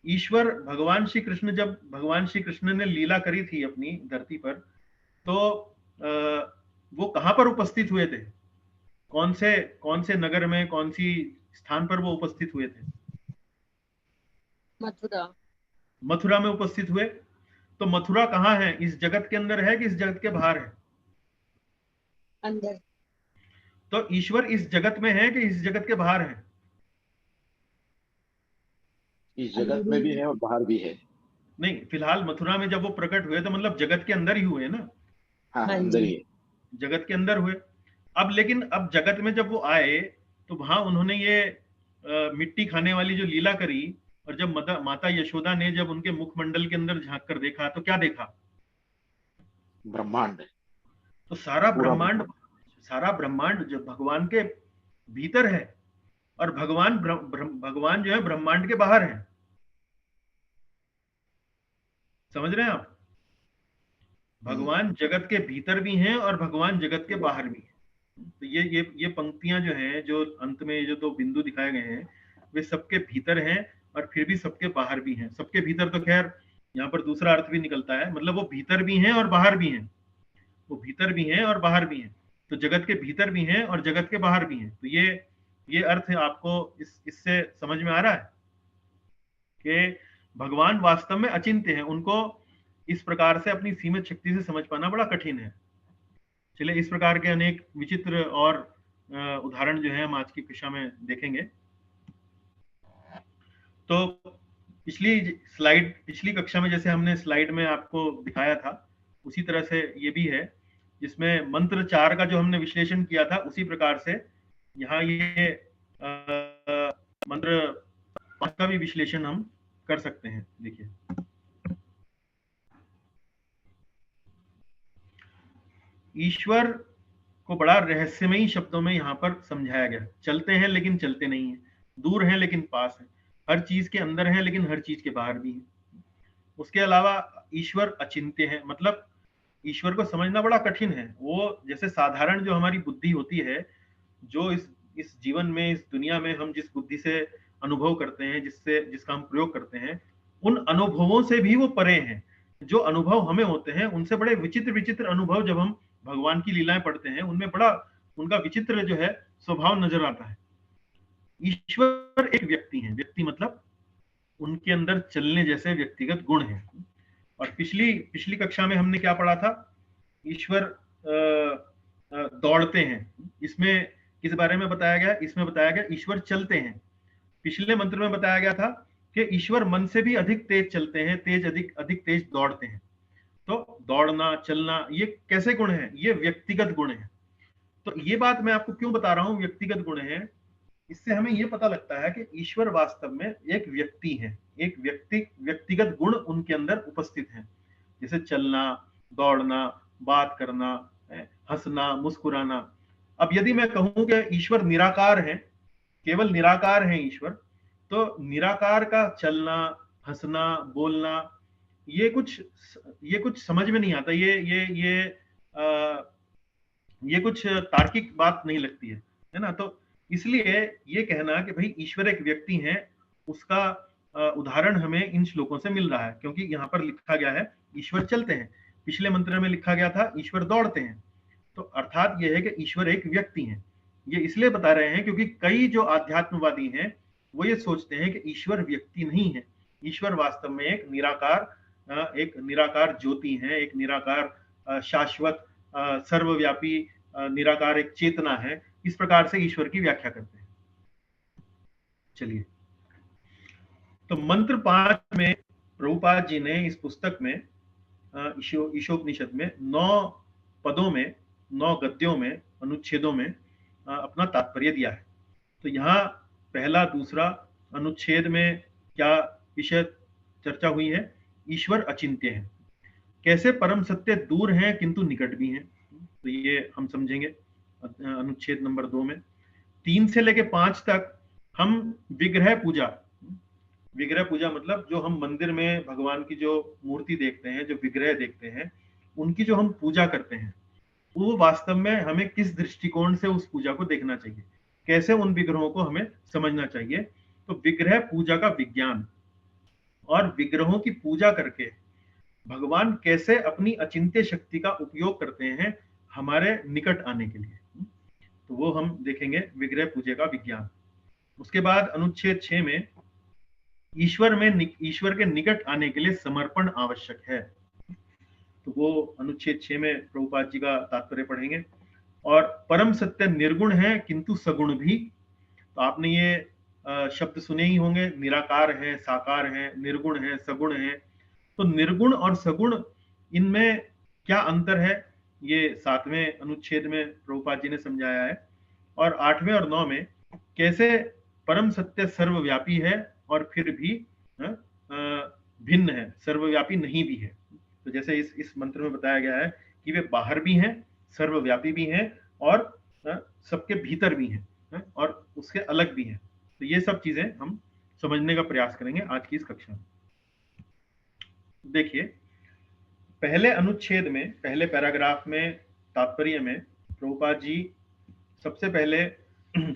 ईश्वर भगवान श्री कृष्ण, जब भगवान श्री कृष्ण ने लीला करी थी अपनी धरती पर, तो वो कहां पर उपस्थित हुए थे? कौन से नगर में, कौन सी स्थान पर वो उपस्थित हुए थे? मथुरा। मथुरा में उपस्थित हुए। तो मथुरा कहाँ है? इस जगत के अंदर है कि इस जगत के बाहर है? अंदर। तो ईश्वर इस जगत में है कि इस जगत के बाहर है? इस जगत में भी है और बाहर भी है। नहीं, फिलहाल मथुरा में जब वो प्रकट हुए तो मतलब जगत के अंदर ही हुए ना, हाँ हाँ अंदर जी। ही है। जगत के अंदर हुए। अब लेकिन अब जगत में जब वो आए तो वहां उन्होंने ये मिट्टी खाने वाली जो लीला करी, और जब माता यशोदा ने जब उनके मुखमंडल के अंदर झांक कर देखा तो क्या देखा? ब्रह्मांड, तो सारा पूरा ब्रह्मांड, ब्रह्मांड। सारा ब्रह्मांड जो भगवान के भीतर है, और भगवान भगवान जो है ब्रह्मांड के बाहर है। समझ रहे हैं आप? भगवान जगत के भीतर भी हैं और भगवान जगत के बाहर भी हैं। तो ये पंक्तियां जो हैं, जो अंत में जो दो बिंदु दिखाए गए हैं, वे सबके भीतर हैं और फिर भी सबके बाहर भी हैं। सबके भीतर तो खैर यहाँ पर दूसरा अर्थ भी निकलता है, मतलब वो भीतर भी हैं और बाहर भी हैं, वो भीतर भी हैं और बाहर भी हैं। तो जगत के भीतर भी हैं और जगत के बाहर भी हैं। तो ये अर्थ आपको इससे समझ में आ रहा है कि भगवान वास्तव में अचिंत्य हैं, उनको इस प्रकार से अपनी सीमित शक्ति से समझ पाना बड़ा कठिन है। चलिए, इस प्रकार के अनेक विचित्र और उदाहरण जो है हम आज की कक्षा में देखेंगे। तो पिछली कक्षा में जैसे हमने स्लाइड में आपको दिखाया था, उसी तरह से ये भी है, जिसमें मंत्र 4 का जो हमने विश्लेषण किया था, उसी प्रकार से यहाँ ये मंत्र 5 का भी विश्लेषण हम कर सकते हैं। देखिए, ईश्वर को बड़ा रहस्यमयी शब्दों में यहाँ पर समझाया गया। चलते हैं लेकिन चलते नहीं है, दूर हैं लेकिन पास है, हर चीज के अंदर है लेकिन हर चीज के बाहर भी है। उसके अलावा ईश्वर अचिंत्य है, मतलब ईश्वर को समझना बड़ा कठिन है। वो जैसे साधारण जो हमारी बुद्धि होती है, जो इस जीवन में, इस दुनिया में हम जिस बुद्धि से अनुभव करते हैं, जिसका हम प्रयोग करते हैं, उन अनुभवों से भी वो परे हैं। जो अनुभव हमें होते हैं उनसे बड़े विचित्र विचित्र अनुभव जब हम भगवान की लीलाएं पढ़ते हैं, उनमें बड़ा उनका विचित्र जो है स्वभाव नजर आता है। ईश्वर एक व्यक्ति है, व्यक्ति मतलब उनके अंदर चलने जैसे व्यक्तिगत गुण हैं। और पिछली कक्षा में हमने क्या पढ़ा था? ईश्वर दौड़ते हैं। इसमें किस बारे में बताया गया? इसमें बताया गया ईश्वर चलते हैं। पिछले मंत्र में बताया गया था कि ईश्वर मन से भी अधिक तेज चलते हैं, अधिक तेज दौड़ते हैं। तो दौड़ना, चलना, ये कैसे गुण है? ये व्यक्तिगत गुण है। तो ये बात मैं आपको क्यों बता रहा हूं व्यक्तिगत गुण है? इससे हमें ये पता लगता है कि ईश्वर वास्तव में एक व्यक्ति है, एक व्यक्तिगत गुण उनके अंदर उपस्थित है। जैसे चलना, दौड़ना, बात करना, हंसना, मुस्कुराना। अब यदि मैं कहूं कि ईश्वर निराकार है, केवल निराकार है ईश्वर, तो निराकार का चलना, हंसना, बोलना, ये कुछ समझ में नहीं आता। ये कुछ तार्किक बात नहीं लगती है ना? तो इसलिए ये कहना कि भाई ईश्वर एक व्यक्ति है, उसका उदाहरण हमें इन श्लोकों से मिल रहा है, क्योंकि यहाँ पर लिखा गया है ईश्वर चलते हैं, पिछले मंत्र में लिखा गया था ईश्वर दौड़ते हैं। तो अर्थात यह है कि ईश्वर एक व्यक्ति है। ये इसलिए बता रहे हैं क्योंकि कई जो आध्यात्मवादी हैं वो ये सोचते हैं कि ईश्वर व्यक्ति नहीं है, ईश्वर वास्तव में एक निराकार ज्योति है, एक निराकार शाश्वत सर्वव्यापी निराकार एक चेतना है। इस प्रकार से ईश्वर की व्याख्या करते हैं। चलिए, तो मंत्र 5 में प्रभुपाद जी ने इस पुस्तक में ईशोपनिषद में 9 पदों में, 9 गद्यों में, अनुच्छेदों में अपना तात्पर्य दिया है। तो यहाँ पहला दूसरा अनुच्छेद में क्या विषय चर्चा हुई है? ईश्वर अचिंत्य है। कैसे परम सत्य दूर हैं किंतु निकट भी हैं, तो ये हम समझेंगे अनुच्छेद नंबर 2 में। 3 से लेके 5 तक हम विग्रह पूजा मतलब जो हम मंदिर में भगवान की जो मूर्ति देखते हैं, जो विग्रह देखते हैं, उनकी जो हम पूजा करते हैं, वो वास्तव में हमें किस दृष्टिकोण से उस पूजा को देखना चाहिए, कैसे उन विग्रहों को हमें समझना चाहिए। तो विग्रह पूजा का विज्ञान और विग्रहों की पूजा करके भगवान कैसे अपनी अचिंत्य शक्ति का उपयोग करते हैं हमारे निकट आने के लिए, तो वो हम देखेंगे, विग्रह पूजा का विज्ञान। उसके बाद अनुच्छेद 6 में ईश्वर के निकट आने के लिए समर्पण आवश्यक है, तो वो अनुच्छेद 6 में प्रभुपाद जी का तात्पर्य पढ़ेंगे। और परम सत्य निर्गुण है किंतु सगुण भी। तो आपने ये शब्द सुने ही होंगे, निराकार है, साकार है, निर्गुण है, सगुण है। तो निर्गुण और सगुण, इनमें क्या अंतर है, ये 7वें अनुच्छेद में प्रभुपाद जी ने समझाया है। और 8वें और 9 में कैसे परम सत्य सर्वव्यापी है और फिर भी भिन्न है, सर्वव्यापी नहीं भी है। तो जैसे इस मंत्र में बताया गया है कि वे बाहर भी हैं, सर्वव्यापी भी हैं, और सबके भीतर भी हैं, और उसके अलग भी हैं। तो ये सब चीजें हम समझने का प्रयास करेंगे आज की इस कक्षा में। देखिए, पहले अनुच्छेद में, पहले पैराग्राफ में, तात्पर्य में प्रभुपाद जी सबसे पहले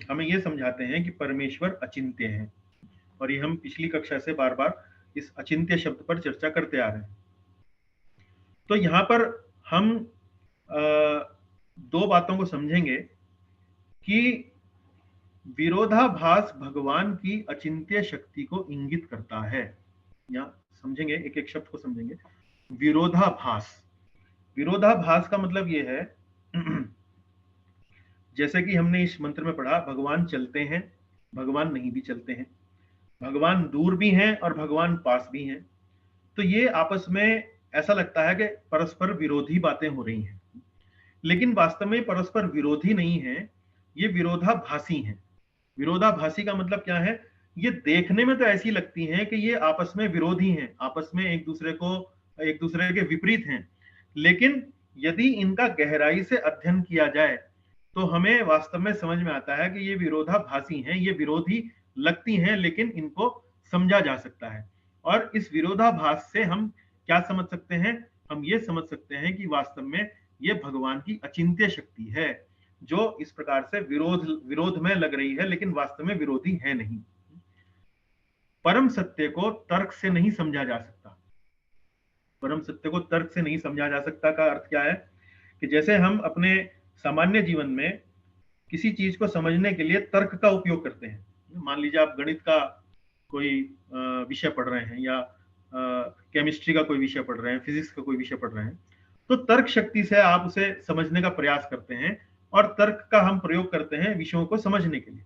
हमें यह समझाते हैं कि परमेश्वर अचिंत्य है। और ये हम पिछली कक्षा से बार बार इस अचिंत्य शब्द पर चर्चा करते आ रहे हैं। तो यहां पर हम दो बातों को समझेंगे कि विरोधाभास भगवान की अचिंत्य शक्ति को इंगित करता है। या समझेंगे, एक एक शब्द को समझेंगे। विरोधाभास, विरोधाभास का मतलब यह है जैसे कि हमने इस मंत्र में पढ़ा, भगवान चलते हैं, भगवान नहीं भी चलते हैं, भगवान दूर भी हैं और भगवान पास भी हैं। तो ये आपस में ऐसा लगता है कि परस्पर विरोधी बातें हो रही हैं, लेकिन वास्तव में परस्पर विरोधी नहीं है, ये विरोधाभासी हैं। विरोधाभासी का मतलब क्या है, ये देखने में तो ऐसी लगती हैं कि ये आपस में विरोधी हैं, आपस में एक दूसरे के विपरीत हैं, लेकिन यदि इनका गहराई से अध्ययन किया जाए तो हमें वास्तव में समझ में आता है कि ये विरोधाभासी हैं, ये विरोधी लगती हैं, लेकिन इनको समझा जा सकता है। और इस विरोधाभास से हम क्या समझ सकते हैं, हम ये समझ सकते हैं कि वास्तव में ये भगवान की अचिंत्य शक्ति है, जो इस प्रकार से विरोध में लग रही है, लेकिन वास्तव में विरोधी है नहीं। परम सत्य को तर्क से नहीं समझा जा सकता। परम सत्य को तर्क से नहीं समझा जा सकता का अर्थ क्या है कि जैसे हम अपने सामान्य जीवन में किसी चीज को समझने के लिए तर्क का उपयोग करते हैं। मान लीजिए आप गणित का कोई विषय पढ़ रहे हैं, या केमिस्ट्री का कोई विषय पढ़ रहे हैं, फिजिक्स का कोई विषय पढ़ रहे हैं, तो तर्क शक्ति से आप उसे समझने का प्रयास करते हैं, और तर्क का हम प्रयोग करते हैं विषयों को समझने के लिए।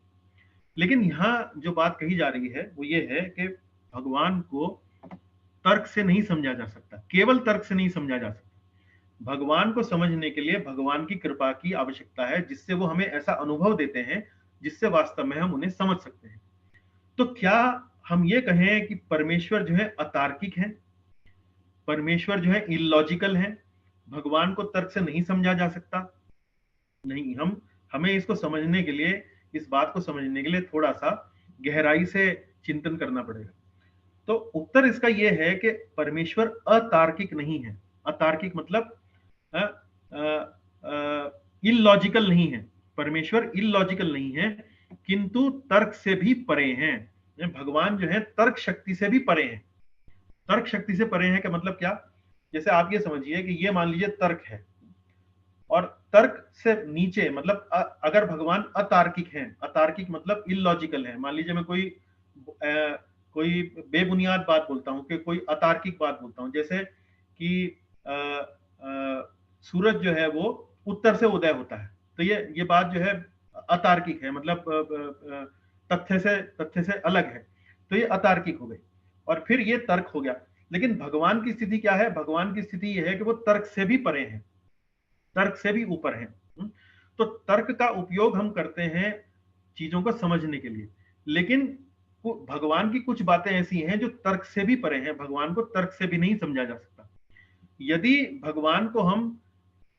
लेकिन यहाँ जो बात कही जा रही है वो ये है कि भगवान को तर्क से नहीं समझा जा सकता, केवल तर्क से नहीं समझा जा सकता। भगवान को समझने के लिए भगवान की कृपा की आवश्यकता है, जिससे वो हमें ऐसा अनुभव देते हैं जिससे वास्तव में हम उन्हें समझ सकते हैं। तो क्या हम ये कहें कि परमेश्वर जो है अतार्किक है, परमेश्वर जो है इलॉजिकल है, भगवान को तर्क से नहीं समझा जा सकता? नहीं, हमें इसको समझने के लिए, इस बात को समझने के लिए थोड़ा सा गहराई से चिंतन करना पड़ेगा। तो उत्तर इसका यह है कि परमेश्वर अतार्किक नहीं है। अतार्किक मतलब इलॉजिकल नहीं है। परमेश्वर इलॉजिकल नहीं है, किंतु तर्क से भी परे हैं। भगवान जो है तर्क शक्ति से भी परे हैं। तर्क शक्ति से परे हैं का मतलब क्या, जैसे आप ये समझिए कि ये मान लीजिए तर्क है, और तर्क से नीचे मतलब अगर भगवान अतार्किक हैं, अतार्किक मतलब इलॉजिकल है। मान लीजिए मैं कोई बेबुनियाद बात बोलता हूं, कि कोई अतार्किक बात बोलता हूं, जैसे कि सूरज जो है वो उत्तर से उदय होता है, तो ये बात जो है अतार्किक है, मतलब तथ्य से अलग है, तो ये अतार्किक हो गई, और फिर ये तर्क हो गया। लेकिन भगवान की स्थिति क्या है, भगवान की स्थिति यह है कि वो तर्क से भी परे हैं, तर्क से भी ऊपर हैं। तो तर्क का उपयोग हम करते हैं चीजों को समझने के लिए, लेकिन भगवान की कुछ बातें ऐसी हैं जो तर्क से भी परे हैं, भगवान को तर्क से भी नहीं समझा जा सकता। यदि भगवान को हम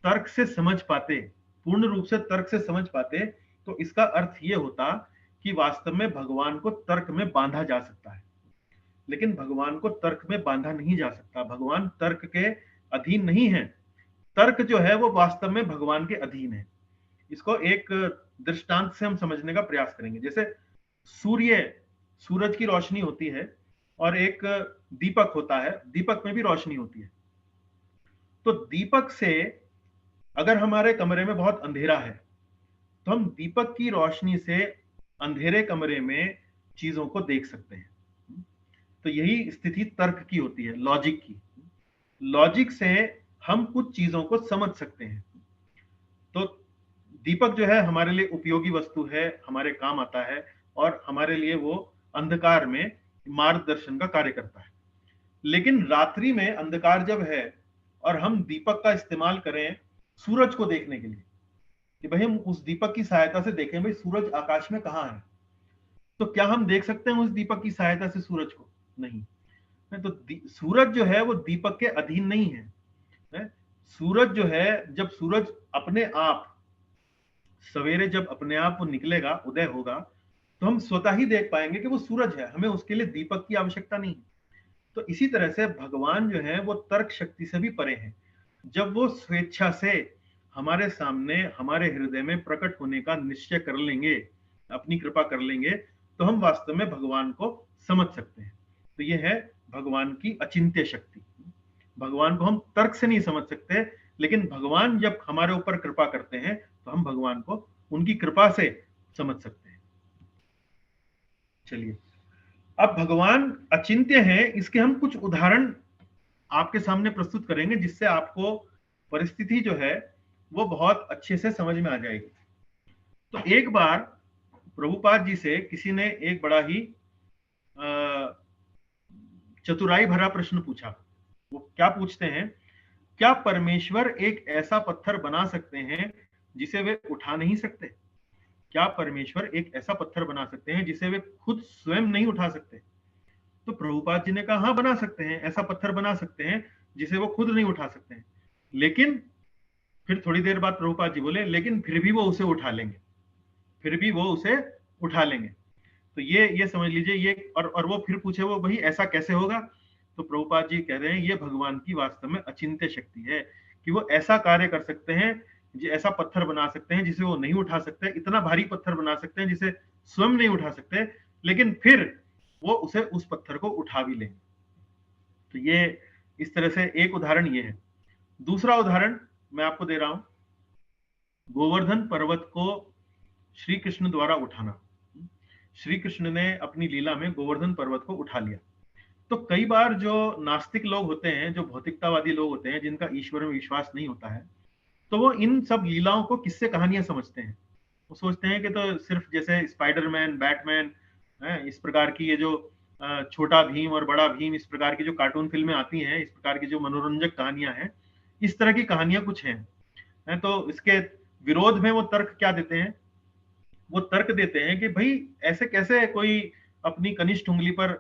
तर्क से समझ पाते, पूर्ण रूप से तर्क से समझ पाते, तो इसका अर्थ यह होता कि वास्तव में भगवान को तर्क में बांधा जा सकता है। लेकिन भगवान को तर्क में बांधा नहीं जा सकता, भगवान तर्क के अधीन नहीं है। तर्क जो है वो वास्तव में भगवान के अधीन है। इसको एक दृष्टांत से हम समझने का प्रयास करेंगे। जैसे सूरज की रोशनी होती है, और एक दीपक होता है, दीपक में भी रोशनी होती है। तो दीपक से अगर हमारे कमरे में बहुत अंधेरा है, तो हम दीपक की रोशनी से अंधेरे कमरे में चीजों को देख सकते हैं। तो यही स्थिति तर्क की होती है, लॉजिक की। लॉजिक से हम कुछ चीजों को समझ सकते हैं। तो दीपक जो है हमारे लिए उपयोगी वस्तु है, हमारे काम आता है और हमारे लिए वो अंधकार में मार्गदर्शन का कार्य करता है। लेकिन रात्रि में अंधकार जब है और हम दीपक का इस्तेमाल करें सूरज को देखने के लिए कि भाई हम उस दीपक की सहायता से देखें भाई सूरज आकाश में कहाँ है, तो क्या हम देख सकते हैं उस दीपक की सहायता से सूरज को? नहीं। तो सूरज जो है वो दीपक के अधीन नहीं है। सूरज जो है, जब सूरज अपने आप सवेरे जब अपने आप वो निकलेगा, उदय होगा, तो हम स्वतः ही देख पाएंगे कि वो सूरज है, हमें उसके लिए दीपक की आवश्यकता नहीं। तो इसी तरह से भगवान जो है वो तर्क शक्ति से भी परे हैं। जब वो स्वेच्छा से हमारे सामने हमारे हृदय में प्रकट होने का निश्चय कर लेंगे, अपनी कृपा कर लेंगे, तो हम वास्तव में भगवान को समझ सकते हैं। तो ये है भगवान की अचिंत्य शक्ति। भगवान को हम तर्क से नहीं समझ सकते, लेकिन भगवान जब हमारे ऊपर कृपा करते हैं तो हम भगवान को उनकी कृपा से समझ सकते हैं। चलिए, अब भगवान अचिंत्य है, इसके हम कुछ उदाहरण आपके सामने प्रस्तुत करेंगे, जिससे आपको परिस्थिति जो है वो बहुत अच्छे से समझ में आ जाएगी। तो एक बार प्रभुपाद जी से किसी ने एक बड़ा ही चतुराई भरा प्रश्न पूछा। वो क्या पूछते हैं? क्या परमेश्वर एक ऐसा पत्थर बना सकते हैं जिसे वे उठा नहीं सकते? क्या परमेश्वर एक ऐसा पत्थर बना सकते हैं जिसे वे खुद स्वयं नहीं उठा सकते? तो प्रभुपाद जी ने कहा हाँ बना सकते हैं, ऐसा पत्थर बना सकते हैं जिसे वो खुद नहीं उठा सकते हैं। लेकिन फिर थोड़ी देर बाद प्रभुपाद जी बोले लेकिन फिर भी वो उसे उठा लेंगे, फिर भी वो उसे उठा लेंगे। तो ये समझ लीजिए ये, और वो फिर पूछे वो भाई ऐसा कैसे होगा? तो प्रभुपाद जी कह रहे हैं ये भगवान की वास्तव में अचिंत्य शक्ति है कि वो ऐसा कार्य कर सकते हैं, ऐसा पत्थर बना सकते हैं जिसे वो नहीं उठा सकते, इतना भारी पत्थर बना सकते हैं जिसे स्वयं नहीं उठा सकते, लेकिन फिर वो उसे उस पत्थर को उठा भी लेंगे। तो ये इस तरह से एक उदाहरण ये है। दूसरा उदाहरण मैं आपको दे रहा हूं, गोवर्धन पर्वत को श्री कृष्ण द्वारा उठाना। श्री कृष्ण ने अपनी लीला में गोवर्धन पर्वत को उठा लिया। तो कई बार जो नास्तिक लोग होते हैं, जो भौतिकतावादी लोग होते हैं, जिनका ईश्वर में विश्वास नहीं होता है, तो वो इन सब लीलाओं को किस्से कहानियां समझते हैं। वो सोचते हैं कि तो सिर्फ जैसे स्पाइडरमैन, बैटमैन, इस प्रकार की ये जो छोटा भीम और बड़ा भीम, इस प्रकार की जो कार्टून फिल्में आती हैं, इस प्रकार की जो मनोरंजक कहानियां हैं, इस तरह की कहानियां कुछ हैं। तो इसके विरोध में वो तर्क क्या देते हैं? वो तर्क देते हैं कि भाई ऐसे कैसे कोई अपनी कनिष्ठ उंगली पर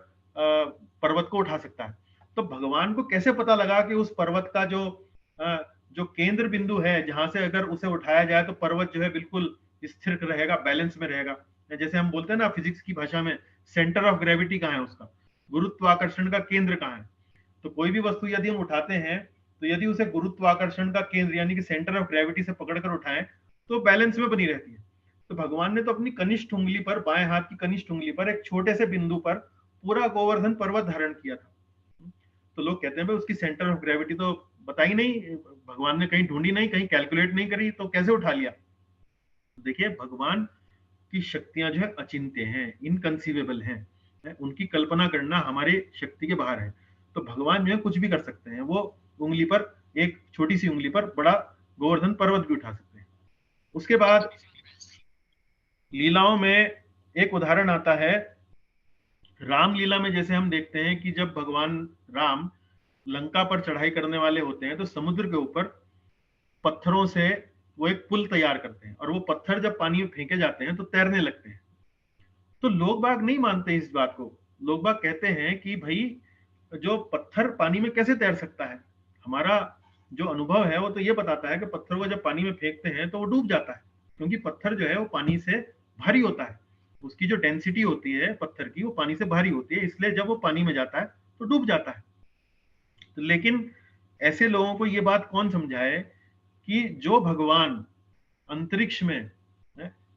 पर्वत को उठा सकता है? तो भगवान को कैसे पता लगा कि उस पर्वत का जो केंद्र बिंदु है, जहां से अगर उसे उठाया जाए तो पर्वत जो है बिल्कुल स्थिर रहेगा, बैलेंस में रहेगा? जैसे हम बोलते हैं ना फिजिक्स की भाषा में, सेंटर ऑफ ग्रेविटी कहाँ है उसका, गुरुत्वाकर्षण का केंद्र कहाँ है? तो कोई भी वस्तु यदि हम उठाते हैं, तो यदि उसे गुरुत्वाकर्षण का केंद्र यानी कि सेंटर ऑफ ग्रेविटी से पकड़कर उठाएं तो बैलेंस में बनी रहती है। तो भगवान ने तो अपनी कनिष्ठ उंगली पर, बाएं हाथ की कनिष्ठ उंगली पर, एक छोटे से बिंदु पर पूरा गोवर्धन पर्वत धारण किया था। तो लोग कहते हैं भाई उसकी सेंटर ऑफ ग्रेविटी तो बताई नहीं, भगवान ने कहीं ढूंढी नहीं, कहीं कैलकुलेट नहीं करी, तो कैसे उठा लिया? देखिए भगवान की शक्तियां जो है अचिंत्य हैं, इनकंसीवेबल हैं, उनकी कल्पना करना हमारी शक्ति के बाहर है। तो भगवान जो है कुछ भी कर सकते हैं, वो उंगली पर, एक छोटी सी उंगली पर बड़ा गोवर्धन पर्वत भी उठा सकते हैं। उसके बाद लीलाओं में एक उदाहरण आता है रामलीला में। जैसे हम देखते हैं कि जब भगवान राम लंका पर चढ़ाई करने वाले होते हैं तो समुद्र के ऊपर पत्थरों से वो एक पुल तैयार करते हैं, और वो पत्थर जब पानी में फेंके जाते हैं तो तैरने लगते हैं। तो लोग बाग नहीं मानते इस बात को। लोग बाग कहते हैं कि भाई जो पत्थर पानी में कैसे तैर सकता है? हमारा जो अनुभव है वो तो ये बताता है कि पत्थर को जब पानी में फेंकते हैं तो वो डूब जाता है, क्योंकि पत्थर जो है वो पानी से भारी होता है, उसकी जो डेंसिटी होती है पत्थर की वो पानी से भारी होती है, इसलिए जब वो पानी में जाता है तो डूब जाता है। तो लेकिन ऐसे लोगों को ये बात कौन समझाए कि जो भगवान अंतरिक्ष में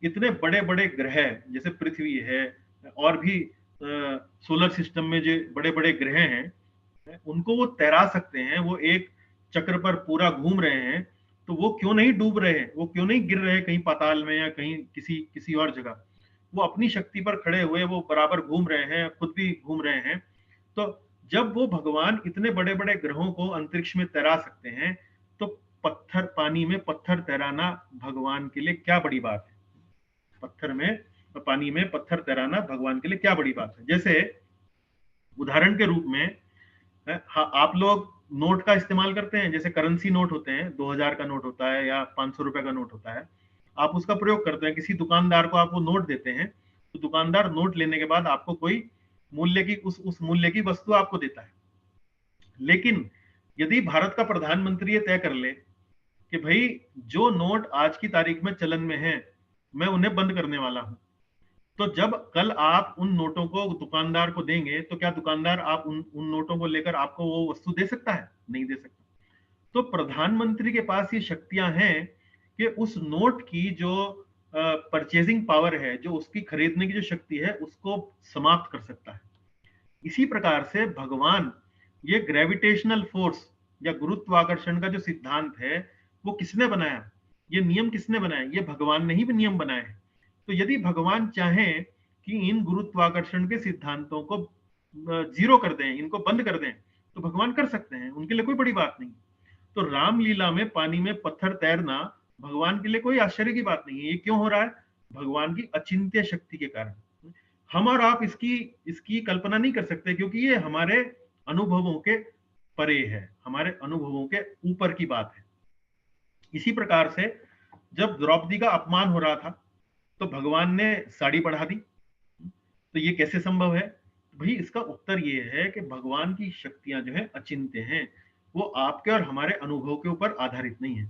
इतने बड़े बड़े ग्रह जैसे पृथ्वी है और भी सोलर सिस्टम में जो बड़े बड़े ग्रह हैं, उनको वो तैरा सकते हैं, वो एक चक्र पर पूरा घूम रहे हैं, तो वो क्यों नहीं डूब रहे हैं? वो क्यों नहीं गिर रहे कहीं पाताल में या कहीं किसी और जगह? वो अपनी शक्ति पर खड़े हुए वो बराबर घूम रहे हैं, खुद भी घूम रहे हैं। तो जब वो भगवान इतने बड़े बड़े ग्रहों को अंतरिक्ष में तैरा सकते हैं, तो पत्थर, पानी में पत्थर तैराना भगवान के लिए क्या बड़ी बात है? पत्थर में, पानी में पत्थर तैराना भगवान के लिए क्या बड़ी बात है? जैसे उदाहरण के रूप में हाँ, आप लोग नोट का इस्तेमाल करते हैं, जैसे करेंसी नोट होते हैं, 2000 का नोट होता है या 500 रुपए का नोट होता है, आप उसका प्रयोग करते हैं। किसी दुकानदार को आप वो नोट देते हैं, तो दुकानदार नोट लेने के बाद आपको कोई मूल्य की, उस मूल्य की वस्तु आपको देता है। लेकिन यदि भारत का प्रधानमंत्री ये तय कर ले कि भाई जो नोट आज की तारीख में चलन में है, मैं उन्हें बंद करने वाला हूं, तो जब कल आप उन नोटों को दुकानदार को देंगे, तो क्या दुकानदार आप उन नोटों को लेकर आपको वो वस्तु दे सकता है? नहीं दे सकता। तो प्रधानमंत्री के पास ये शक्तियां हैं कि उस नोट की जो परचेजिंग पावर है, जो उसकी खरीदने की जो शक्ति है, उसको समाप्त कर सकता है। इसी प्रकार से भगवान, ये ग्रेविटेशनल फोर्स या गुरुत्वाकर्षण का जो सिद्धांत है, वो किसने बनाया? ये नियम किसने बनाए? ये भगवान ने ही नियम बनाए हैं। तो यदि भगवान चाहें कि इन गुरुत्वाकर्षण के सिद्धांतों को जीरो कर दें, इनको बंद कर दें, तो भगवान कर सकते हैं, उनके लिए कोई बड़ी बात नहीं। तो रामलीला में पानी में पत्थर तैरना भगवान के लिए कोई आश्चर्य की बात नहीं है। ये क्यों हो रहा है? भगवान की अचिंत्य शक्ति के कारण। हम और आप इसकी इसकी कल्पना नहीं कर सकते, क्योंकि ये हमारे अनुभवों के परे है, हमारे अनुभवों के ऊपर की बात है। इसी प्रकार से जब द्रौपदी का अपमान हो रहा था, तो भगवान ने साड़ी बढ़ा दी। तो ये कैसे संभव है? भाई इसका उत्तर ये है कि भगवान की शक्तियां जो है अचिंत्य हैं, वो आपके और हमारे अनुभव के ऊपर आधारित नहीं है।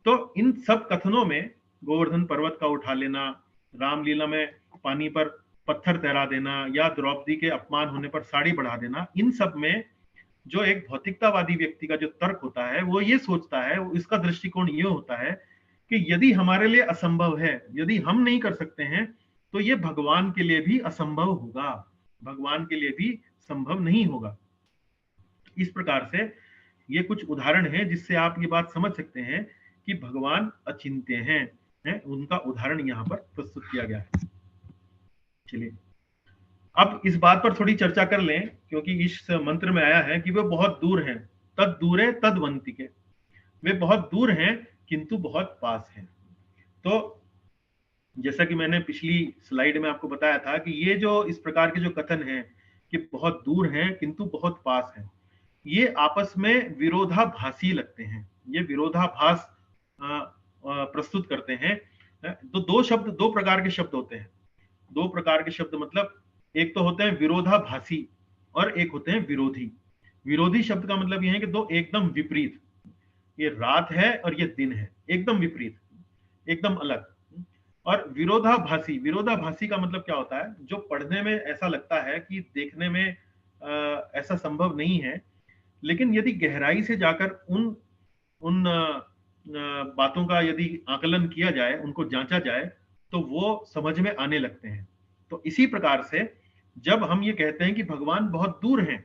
तो इन सब कथनों में गोवर्धन पर्वत का उठा लेना, रामलीला में पानी पर पत्थर तैरा देना, या द्रौपदी के अपमान होने पर साड़ी बढ़ा देना, इन सब में जो एक भौतिकतावादी व्यक्ति का जो तर्क होता है, वो ये सोचता है, इसका दृष्टिकोण ये होता है कि यदि हमारे लिए असंभव है, यदि हम नहीं कर सकते हैं, तो ये भगवान के लिए भी असंभव होगा, भगवान के लिए भी संभव नहीं होगा। इस प्रकार से ये कुछ उदाहरण है जिससे आप ये बात समझ सकते हैं कि भगवान अचिंत्य हैं, उनका उदाहरण यहाँ पर प्रस्तुत किया गया है। चलिए अब इस बात पर थोड़ी चर्चा कर लें, क्योंकि इस मंत्र में आया है कि वे बहुत दूर हैं, तद दूरे तदवंतिके, वे बहुत दूर हैं किंतु बहुत पास हैं। तो जैसा कि मैंने पिछली स्लाइड में आपको बताया था कि ये जो इस प्रकार के जो कथन हैं कि बहुत दूर हैं किंतु बहुत पास हैं, ये आपस में विरोधाभासी लगते हैं, ये विरोधाभास प्रस्तुत करते हैं। तो दो प्रकार के शब्द होते हैं, दो प्रकार के शब्द मतलब एक तो होते हैं विरोधाभासी और एक होते हैं विरोधी। विरोधी शब्द का मतलब यह है कि दो एकदम विपरीत, ये रात है और ये दिन है, एकदम विपरीत, एकदम अलग। और विरोधाभासी, विरोधाभासी का मतलब क्या होता है? जो पढ़ने में ऐसा लगता है कि देखने में ऐसा संभव नहीं है, लेकिन यदि गहराई से जाकर उन उन बातों का यदि आकलन किया जाए, उनको जांचा जाए, तो वो समझ में आने लगते हैं। तो इसी प्रकार से जब हम ये कहते हैं कि भगवान बहुत दूर हैं,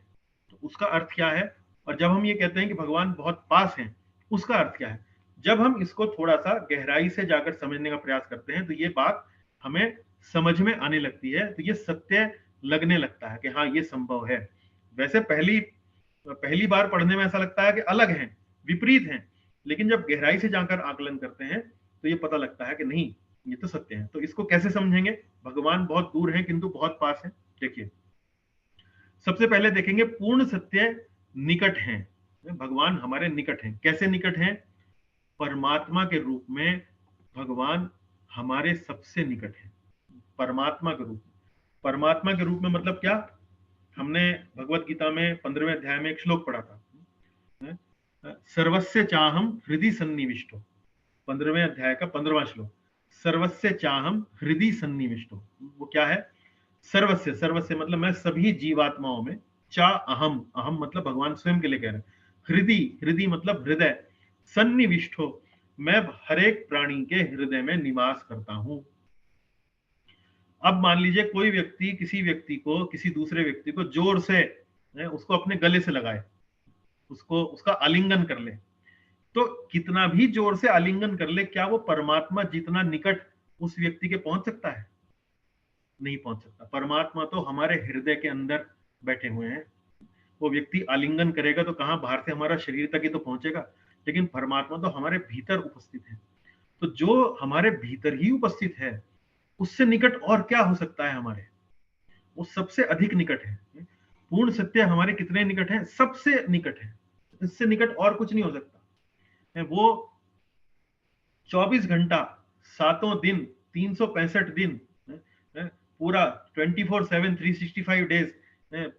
तो उसका अर्थ क्या है? और जब हम ये कहते हैं कि भगवान बहुत पास हैं, उसका अर्थ क्या है? जब हम इसको थोड़ा सा गहराई से जाकर समझने का प्रयास करते हैं, तो ये बात हमें समझ में आने लगती है, तो ये सत्य लगने लगता है कि हाँ ये संभव है। वैसे पहली बार पढ़ने में ऐसा लगता है कि अलग हैं, विपरीत हैं, लेकिन जब गहराई से जाकर आकलन करते हैं तो ये पता लगता है कि नहीं, ये तो सत्य है। तो इसको कैसे समझेंगे? भगवान बहुत दूर है किंतु बहुत पास है। देखिए सबसे पहले देखेंगे पूर्ण सत्य निकट हैं, भगवान हमारे निकट हैं। कैसे निकट हैं? परमात्मा के रूप में भगवान हमारे सबसे निकट है, परमात्मा के रूप में। परमात्मा के रूप में मतलब क्या? हमने भगवत गीता में 15वें अध्याय में एक श्लोक पढ़ा था, सर्वस्य चाहम हृदय सन्निविष्टो, 15वें अध्याय का 15वां श्लोक, सर्वस्य चाहम हृदय सन्निविष्टो। वो क्या है? सर्वस्य, सर्वस्य मतलब मैं सभी जीवात्माओं में, चा अहम, अहम मतलब भगवान स्वयं के लिए कह रहे हैं, हृदय, हृदय मतलब हृदय, सन्निविष्टो मैं हर एक प्राणी के हृदय में निवास करता हूं। अब मान लीजिए कोई व्यक्ति किसी व्यक्ति को, किसी दूसरे व्यक्ति को जोर से उसको अपने गले से लगाए, उसको उसका आलिंगन कर ले, तो कितना भी जोर से आलिंगन कर ले, क्या वो परमात्मा जितना निकट उस व्यक्ति के पहुंच सकता है? नहीं पहुंच सकता। परमात्मा तो हमारे हृदय के अंदर बैठे हुए हैं। वो व्यक्ति आलिंगन करेगा तो कहां, बाहर से हमारा शरीर तक ही तो पहुंचेगा। लेकिन परमात्मा तो हमारे भीतर उपस्थित है। तो जो हमारे भीतर ही उपस्थित है, उससे निकट और क्या हो सकता है हमारे? वो सबसे अधिक निकट है। पूर्ण सत्य हमारे कितने निकट है? सबसे निकट है। इससे निकट और कुछ नहीं हो सकता। वो 24 घंटा, सातों दिन, 365 दिन, पूरा 24/7, 365 डेज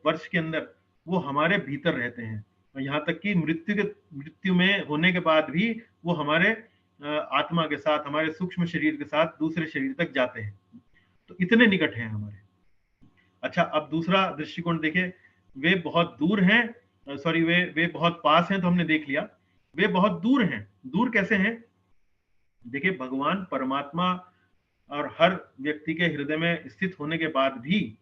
वर्ष के अंदर वो हमारे भीतर रहते हैं। यहाँ तक कि मृत्यु में होने के बाद भी वो हमारे आत्मा के साथ, हमारे सूक्ष्म शरीर के साथ दूसरे शरीर तक जाते हैं। तो इतने निकट हैं हमारे। अच्छा, अब दूसरा दृष्टिकोण देखें। वे बहुत दूर हैं, सॉरी, वे बहुत पास हैं तो हमने देख लिया। वे बहुत दूर हैं। दूर कैसे हैं? देखिए, भगवान परमात्मा और हर व्यक्ति के हृदय में स्थित होने के बाद भी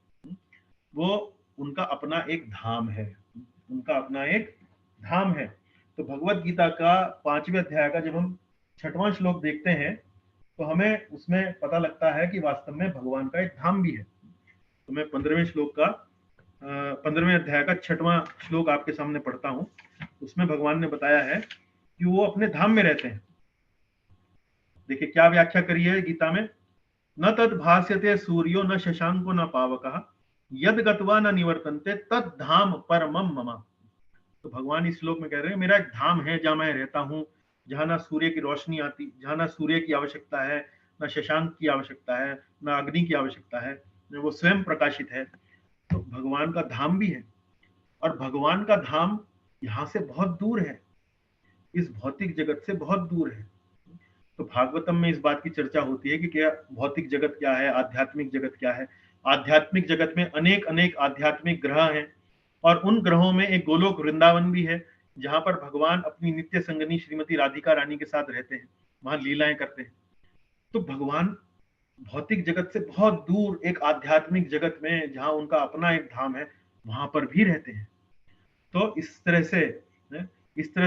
वो उनका अपना एक धाम है। उनका अपना एक धाम है। तो भगवत गीता का 5वें अध्याय का जब हम 6वां श्लोक देखते हैं तो हमें उसमें पता लगता है कि वास्तव में भगवान का एक धाम भी है। तो मैं 15वें अध्याय का 6वां श्लोक आपके सामने पढ़ता हूं। उसमें भगवान ने बताया है कि वो अपने धाम में रहते हैं। देखिए क्या व्याख्या करी है गीता में। न तद भास्यते सूर्यो न शशांको न पावकः यद गत्वा न निवर्तन्ते तद धाम परमम मम। तो भगवान इस श्लोक में कह रहे हैं, मेरा एक धाम है जहां मैं रहता हूं, जहां ना सूर्य की रोशनी आती, जहां ना सूर्य की आवश्यकता है, ना शशांक की आवश्यकता है, ना अग्नि की आवश्यकता है, वो स्वयं प्रकाशित है। तो भगवान का धाम भी है। और भगवान का धाम यहाँ से बहुत दूर है, इस भौतिक जगत से बहुत दूर है। तो भागवतम में इस बात की चर्चा होती है कि क्या भौतिक जगत क्या है, आध्यात्मिक जगत क्या है। आध्यात्मिक जगत में अनेक अनेक आध्यात्मिक ग्रह हैं, और उन ग्रहों में एक गोलोक वृंदावन भी है, जहां पर भगवान अपनी नित्य संगनी श्रीमती राधिका रानी के साथ रहते हैं, वहां लीलाएं करते हैं। तो भगवान भौतिक जगत से बहुत दूर एक आध्यात्मिक जगत में, जहां उनका अपना एक धाम है, वहां पर भी रहते हैं। तो इस तरह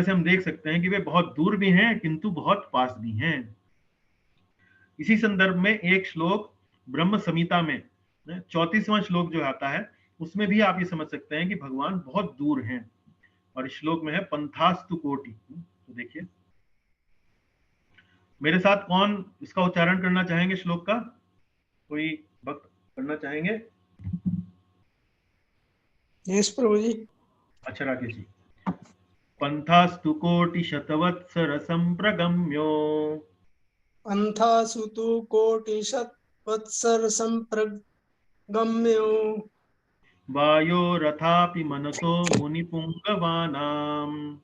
से हम देख सकते हैं कि वे बहुत दूर भी हैं किंतु बहुत पास भी हैं। इसी संदर्भ में एक श्लोक ब्रह्म संहिता में 34वां श्लोक जो आता है, उसमें भी आप ये समझ सकते हैं कि भगवान बहुत दूर हैं। और इस श्लोक में है पंथास्तु कोटि। तो देखिए, मेरे साथ कौन इसका उच्चारण करना चाहेंगे श्लोक का? कोई भक्त करना चाहेंगे? यस प्रभु जी। अच्छा राकेश जी। पंथास्तु कोटि शतवत्सर संप्रगम्यो पंथासु तु कोटिशतवत्सर संप्रगम्यो वायोरथापि मनसो मुनिपुङ्गवानाम्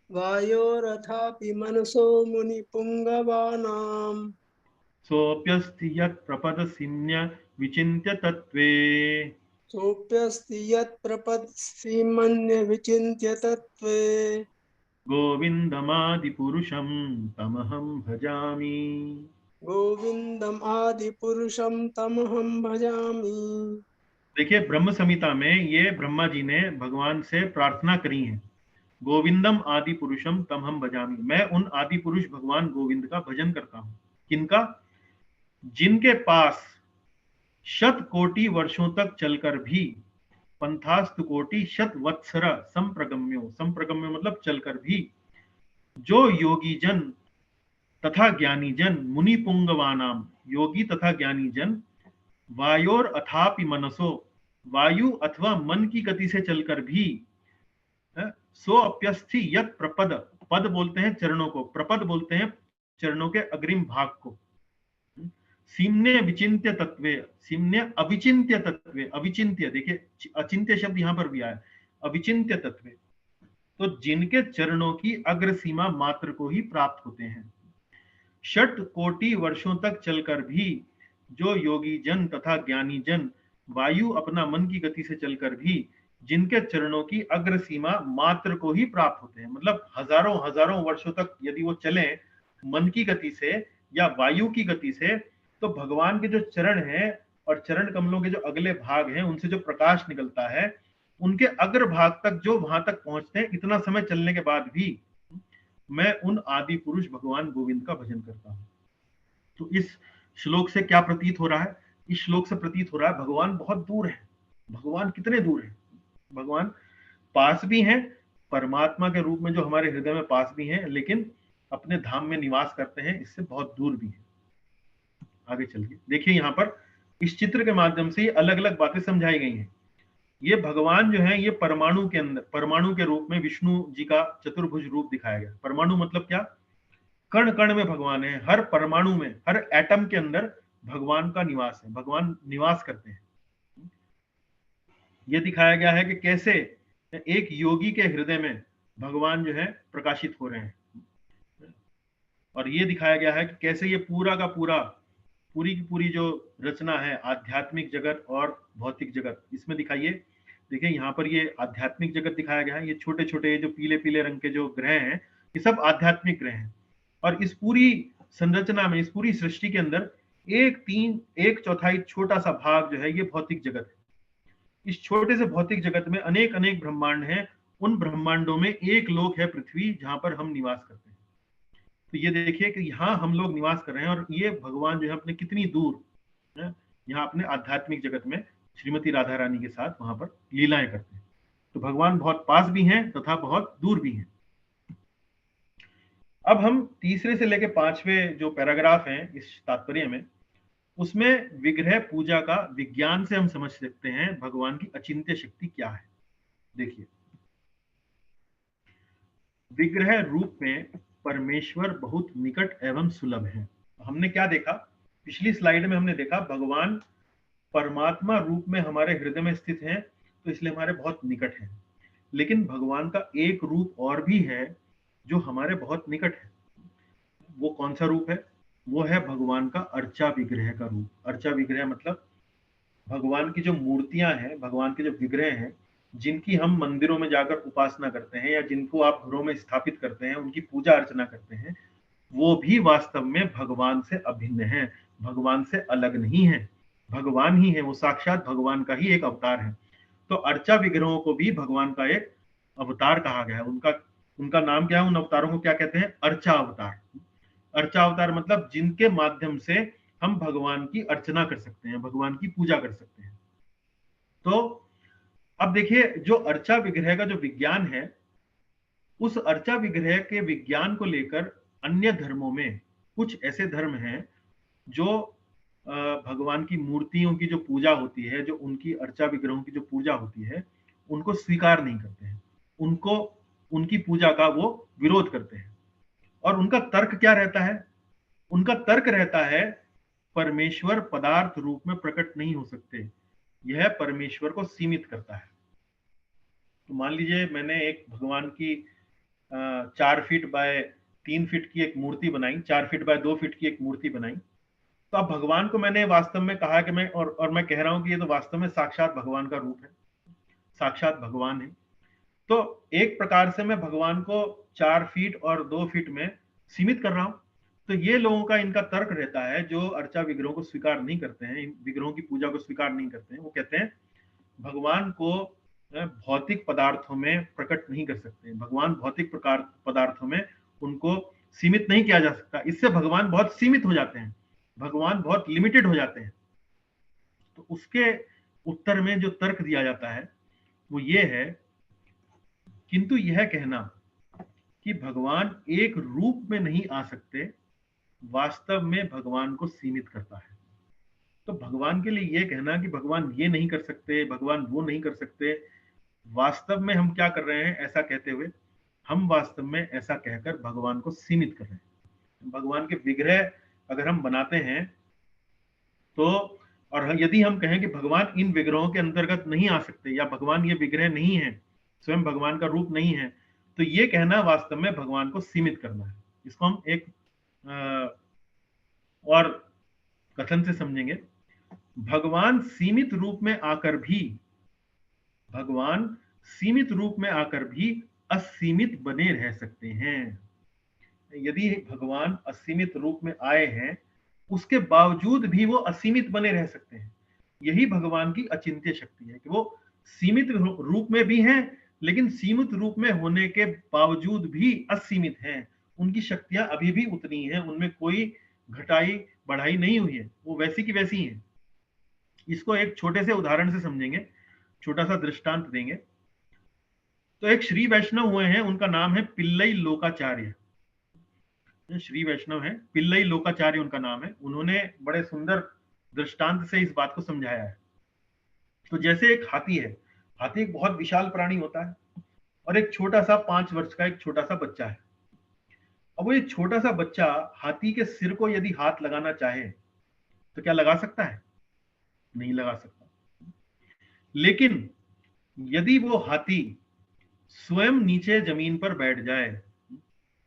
वायोरथापि मनसो मुनिपुङ्गवानाम् सोऽप्यस्ति यत्प्रपदसिन्य विचिन्त्य तत्त्वे सोऽप्यस्ति यत्प्रपत्सिमन्य विचिन्त्य तत्त्वे गोविन्दमादिपुरुषं तमहं भजामि। गोविंदम आदि पुरुषम तमहम भजामि। देखिए, ब्रह्म संहिता में ये ब्रह्मा जी ने भगवान से प्रार्थना करी है, गोविंदम आदि पुरुषम तमहम भजामि। मैं उन आदि पुरुष भगवान गोविंद का भजन करता हूँ। किनका? जिनके पास शत कोटि वर्षों तक चलकर भी, पंथास्तु कोटि शत वत्सर संप्रगम्यो, संप्रगम्यो मतलब चलकर भी, जो योगी जन तथा ज्ञानी जन, मुनि पुंगवानाम, योगी तथा ज्ञानी जन, वायोर अथापि मनसो, वायु अथवा मन की गति से चलकर भी, सो अप्यस्थि यत प्रपद, पद बोलते हैं चरणों को, प्रपद बोलते हैं चरणों के अग्रिम भाग को, सीम्ने विचिन्त्य तत्वे, सीम्ने अविचिन्त्य तत्वे, अविचिन्त्य, देखिए अचिंत्य शब्द यहां पर भी आया, अविचिन्त्य तत्वे, तो जिनके चरणों की अग्र सीमा मात्र को ही प्राप्त होते हैं। षट कोटि वर्षों तक चलकर भी जो योगी जन तथा ज्ञानी जन, वायु अपना मन की गति से चलकर भी जिनके चरणों की अग्र सीमा मात्र को ही प्राप्त होते हैं, मतलब हजारों हजारों वर्षों तक यदि वो चले मन की गति से या वायु की गति से, तो भगवान के जो चरण हैं और चरण कमलों के जो अगले भाग हैं, उनसे जो प्रकाश निकलता है, उनके अग्र भाग तक जो वहां तक पहुंचते हैं, इतना समय चलने के बाद भी मैं उन आदि पुरुष भगवान गोविंद का भजन करता हूं। तो इस श्लोक से क्या प्रतीत हो रहा है? इस श्लोक से प्रतीत हो रहा है भगवान बहुत दूर है। भगवान कितने दूर है? भगवान पास भी हैं परमात्मा के रूप में जो हमारे हृदय में पास भी हैं, लेकिन अपने धाम में निवास करते हैं, इससे बहुत दूर भी हैं। आगे चलिए, देखिए यहाँ पर इस चित्र के माध्यम से अलग अलग बातें समझाई गई हैं। ये भगवान जो है, ये परमाणु के अंदर, परमाणु के रूप में विष्णु जी का चतुर्भुज रूप दिखाया गया। परमाणु मतलब क्या? कण कण में भगवान है, हर परमाणु में, हर एटम के अंदर भगवान का निवास है, भगवान निवास करते हैं। यह दिखाया गया है कि कैसे एक योगी के हृदय में भगवान जो है प्रकाशित हो रहे हैं, और ये दिखाया गया है कि कैसे ये पूरा का पूरा, पूरी की पूरी जो रचना है आध्यात्मिक जगत और भौतिक जगत, इसमें दिखाइए। देखिए यहाँ पर ये आध्यात्मिक जगत दिखाया गया है। ये छोटे छोटे जो पीले पीले रंग के जो ग्रह हैं, ये सब आध्यात्मिक ग्रह हैं। और इस पूरी संरचना में, इस पूरी सृष्टि के अंदर एक चौथाई छोटा सा भाग जो है, ये भौतिक जगत है। इस छोटे से भौतिक जगत में अनेक अनेक ब्रह्मांड हैं। उन ब्रह्मांडों में एक लोक है पृथ्वी, जहां पर हम निवास करते हैं। तो ये देखिए कि यहाँ हम लोग निवास कर रहे हैं, और ये भगवान जो है अपने कितनी दूर है, यहाँ अपने आध्यात्मिक जगत में श्रीमती राधा रानी के साथ वहां पर लीलाएं करते हैं। तो भगवान बहुत पास भी हैं तथा बहुत दूर भी हैं। अब हम तीसरे से लेकर 5वें जो पैराग्राफ हैं इस तात्पर्य में, उसमें विग्रह पूजा का विज्ञान से हम समझ सकते हैं भगवान की अचिंत्य शक्ति क्या है। देखिए, विग्रह रूप में परमेश्वर बहुत निकट एवं सुलभ है। हमने क्या देखा? पिछली स्लाइड में हमने देखा भगवान परमात्मा रूप में हमारे हृदय में स्थित हैं, तो इसलिए हमारे बहुत निकट हैं। लेकिन भगवान का एक रूप और भी है जो हमारे बहुत निकट है। वो कौन सा रूप है? वो है भगवान का अर्चा विग्रह का रूप। अर्चा विग्रह मतलब भगवान की जो मूर्तियां हैं, भगवान के जो विग्रह हैं, जिनकी हम मंदिरों में जाकर उपासना करते हैं या जिनको आप घरों में स्थापित करते हैं, उनकी पूजा अर्चना करते हैं, वो भी वास्तव में भगवान से अभिन्न है, भगवान से अलग नहीं है, भगवान ही है। वो साक्षात भगवान का ही एक अवतार है। तो अर्चा विग्रहों को भी भगवान का एक अवतार कहा गया है। उनका नाम क्या है? उन अवतारों को क्या कहते हैं? अर्चा अवतार। अर्चा अवतार मतलब जिनके माध्यम से हम भगवान की अर्चना कर सकते हैं, भगवान की पूजा कर सकते हैं। तो अब देखिए, जो अर्चा विग्रह का जो विज्ञान है, उस अर्चा विग्रह के विज्ञान को लेकर अन्य धर्मों में कुछ ऐसे धर्म हैं जो भगवान की मूर्तियों की जो पूजा होती है, जो उनकी अर्चा विग्रहों की जो पूजा होती है, उनको स्वीकार नहीं करते हैं, उनको, उनकी पूजा का वो विरोध करते हैं। और उनका तर्क क्या रहता है? उनका तर्क रहता है परमेश्वर पदार्थ रूप में प्रकट नहीं हो सकते, यह परमेश्वर को सीमित करता है। तो मान लीजिए मैंने एक भगवान की 4 फीट बाय 3 फीट की एक मूर्ति बनाई, 4 फीट बाय 2 फीट की एक मूर्ति बनाई। तो अब भगवान को मैंने वास्तव में कहा कि मैं और मैं कह रहा हूं कि ये तो वास्तव में साक्षात भगवान का रूप है, साक्षात भगवान है। तो एक प्रकार से मैं भगवान को 4 फीट और 2 फीट में सीमित कर रहा हूं। तो ये लोगों का, इनका तर्क रहता है, जो अर्चा विग्रहों को स्वीकार नहीं करते हैं, इन विग्रहों की पूजा को स्वीकार नहीं करते हैं, वो कहते हैं भगवान को भौतिक पदार्थों में प्रकट नहीं कर सकते, भगवान भौतिक प्रकार पदार्थों में उनको सीमित नहीं किया जा सकता, इससे भगवान बहुत सीमित हो जाते हैं, भगवान बहुत लिमिटेड हो जाते हैं। तो उसके उत्तर में जो तर्क दिया जाता है वो ये है, किंतु यह कहना कि भगवान एक रूप में नहीं आ सकते, वास्तव में भगवान को सीमित करता है। तो भगवान के लिए यह कहना कि भगवान ये नहीं कर सकते, भगवान वो नहीं कर सकते, वास्तव में हम क्या कर रहे हैं? ऐसा कहते हुए हम वास्तव में ऐसा कहकर भगवान को सीमित कर रहे हैं। भगवान के विग्रह अगर हम बनाते हैं तो, और यदि हम कहें कि भगवान इन विग्रहों के अंतर्गत नहीं आ सकते, या भगवान ये विग्रह नहीं है, स्वयं भगवान का रूप नहीं है, तो ये कहना वास्तव में भगवान को सीमित करना है। इसको हम एक और कथन से समझेंगे। भगवान सीमित रूप में आकर भी, भगवान सीमित रूप में आकर भी असीमित बने रह सकते हैं। यदि भगवान असीमित रूप में आए हैं, उसके बावजूद भी वो असीमित बने रह सकते हैं। यही भगवान की अचिंत्य शक्ति है कि वो सीमित रूप में भी हैं, लेकिन सीमित रूप में होने के बावजूद भी असीमित हैं। उनकी शक्तियां अभी भी उतनी हैं, उनमें कोई घटाई बढ़ाई नहीं हुई है, वो वैसी की वैसी हैं। इसको एक छोटे से उदाहरण से समझेंगे, छोटा सा दृष्टांत देंगे। तो एक श्री वैष्णव हुए हैं, उनका नाम है पिल्लई लोकाचार्य। श्री वैष्णव है, पिल्लई लोकाचार्य उनका नाम है। उन्होंने बड़े सुंदर दृष्टांत से इस बात को समझाया है। तो जैसे एक हाथी है, हाथी एक बहुत विशाल प्राणी होता है, और एक छोटा सा 5 वर्ष का एक छोटा सा बच्चा है। अब वो ये छोटा सा बच्चा हाथी के सिर को यदि हाथ लगाना चाहे तो क्या लगा सकता है? नहीं लगा सकता। लेकिन यदि वो हाथी स्वयं नीचे जमीन पर बैठ जाए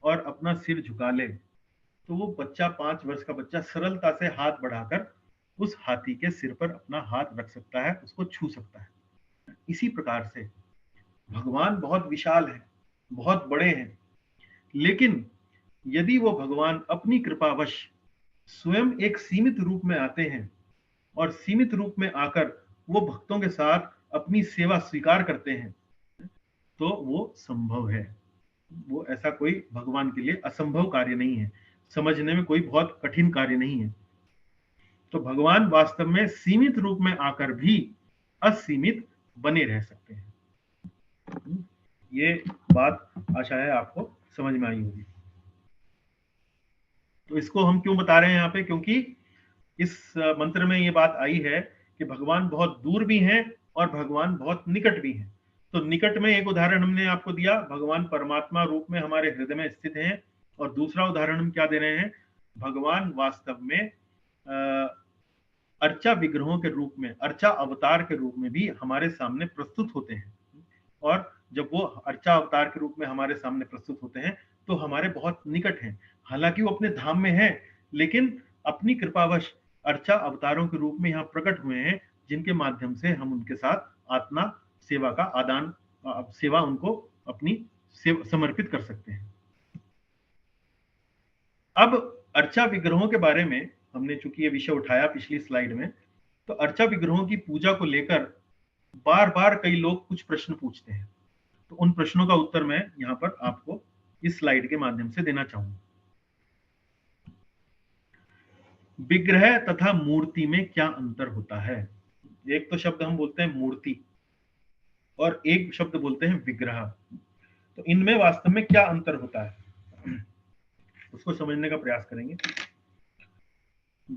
और अपना सिर झुका ले, तो वो बच्चा 5 वर्ष का बच्चा सरलता से हाथ बढ़ाकर उस हाथी के सिर पर अपना हाथ रख सकता है, उसको छू सकता है। इसी प्रकार से भगवान बहुत विशाल है, बहुत बड़े हैं, लेकिन यदि वो भगवान अपनी कृपावश स्वयं एक सीमित रूप में आते हैं और सीमित रूप में आकर वो भक्तों के साथ अपनी सेवा स्वीकार करते हैं, तो वो संभव है। वो ऐसा कोई भगवान के लिए असंभव कार्य नहीं है, समझने में कोई बहुत कठिन कार्य नहीं है। तो भगवान वास्तव में सीमित रूप में आकर भी असीमित बने रह सकते हैं। ये बात आशा है आपको समझ में आई होगी। तो इसको हम क्यों बता रहे हैं यहाँ पे? क्योंकि इस मंत्र में ये बात आई है कि भगवान बहुत दूर भी हैं और भगवान बहुत निकट भी हैं। तो निकट में एक उदाहरण हमने आपको दिया, भगवान परमात्मा रूप में हमारे हृदय में स्थित हैं। और दूसरा उदाहरण हम क्या दे रहे हैं? भगवान वास्तव में अर्चा विग्रहों के रूप में, अर्चा अवतार के रूप में भी हमारे सामने प्रस्तुत होते हैं। और जब वो अर्चा अवतार के रूप में हमारे सामने प्रस्तुत होते हैं तो हमारे बहुत निकट हैं। हालांकि वो अपने धाम में है, लेकिन अपनी कृपावश अर्चा अवतारों के रूप में यहाँ प्रकट हुए हैं, जिनके माध्यम से हम उनके साथ आत्मा सेवा का आदान, सेवा उनको अपनी समर्पित कर सकते हैं। अब अर्चा विग्रहों के बारे में हमने चूंकि ये विषय उठाया पिछली स्लाइड में, तो अर्चा विग्रहों की पूजा को लेकर बार बार कई लोग कुछ प्रश्न पूछते हैं। तो उन प्रश्नों का उत्तर मैं यहाँ पर आपको इस स्लाइड के माध्यम से देना चाहूंगा। विग्रह तथा मूर्ति में क्या अंतर होता है? एक तो शब्द हम बोलते हैं मूर्ति और एक शब्द बोलते हैं विग्रह। तो इनमें वास्तव में क्या अंतर होता है, उसको समझने का प्रयास करेंगे।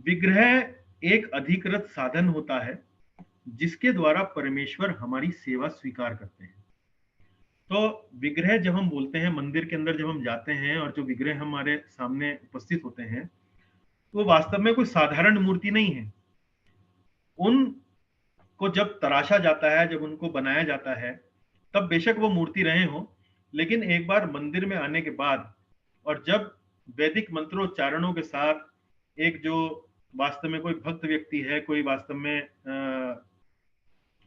विग्रह एक अधिकृत साधन होता है जिसके द्वारा परमेश्वर हमारी सेवा स्वीकार करते हैं। तो विग्रह जब हम बोलते हैं, मंदिर के अंदर जब हम जाते हैं और जो विग्रह हमारे सामने उपस्थित होते हैं, तो वास्तव में कोई साधारण मूर्ति नहीं है। उनको जब तराशा जाता है, जब उनको बनाया जाता है, तब बेशक वो मूर्ति रहे हो, लेकिन एक बार मंदिर में आने के बाद और जब वैदिक मंत्रोच्चारणों के साथ एक जो वास्तव में कोई भक्त व्यक्ति है, कोई वास्तव में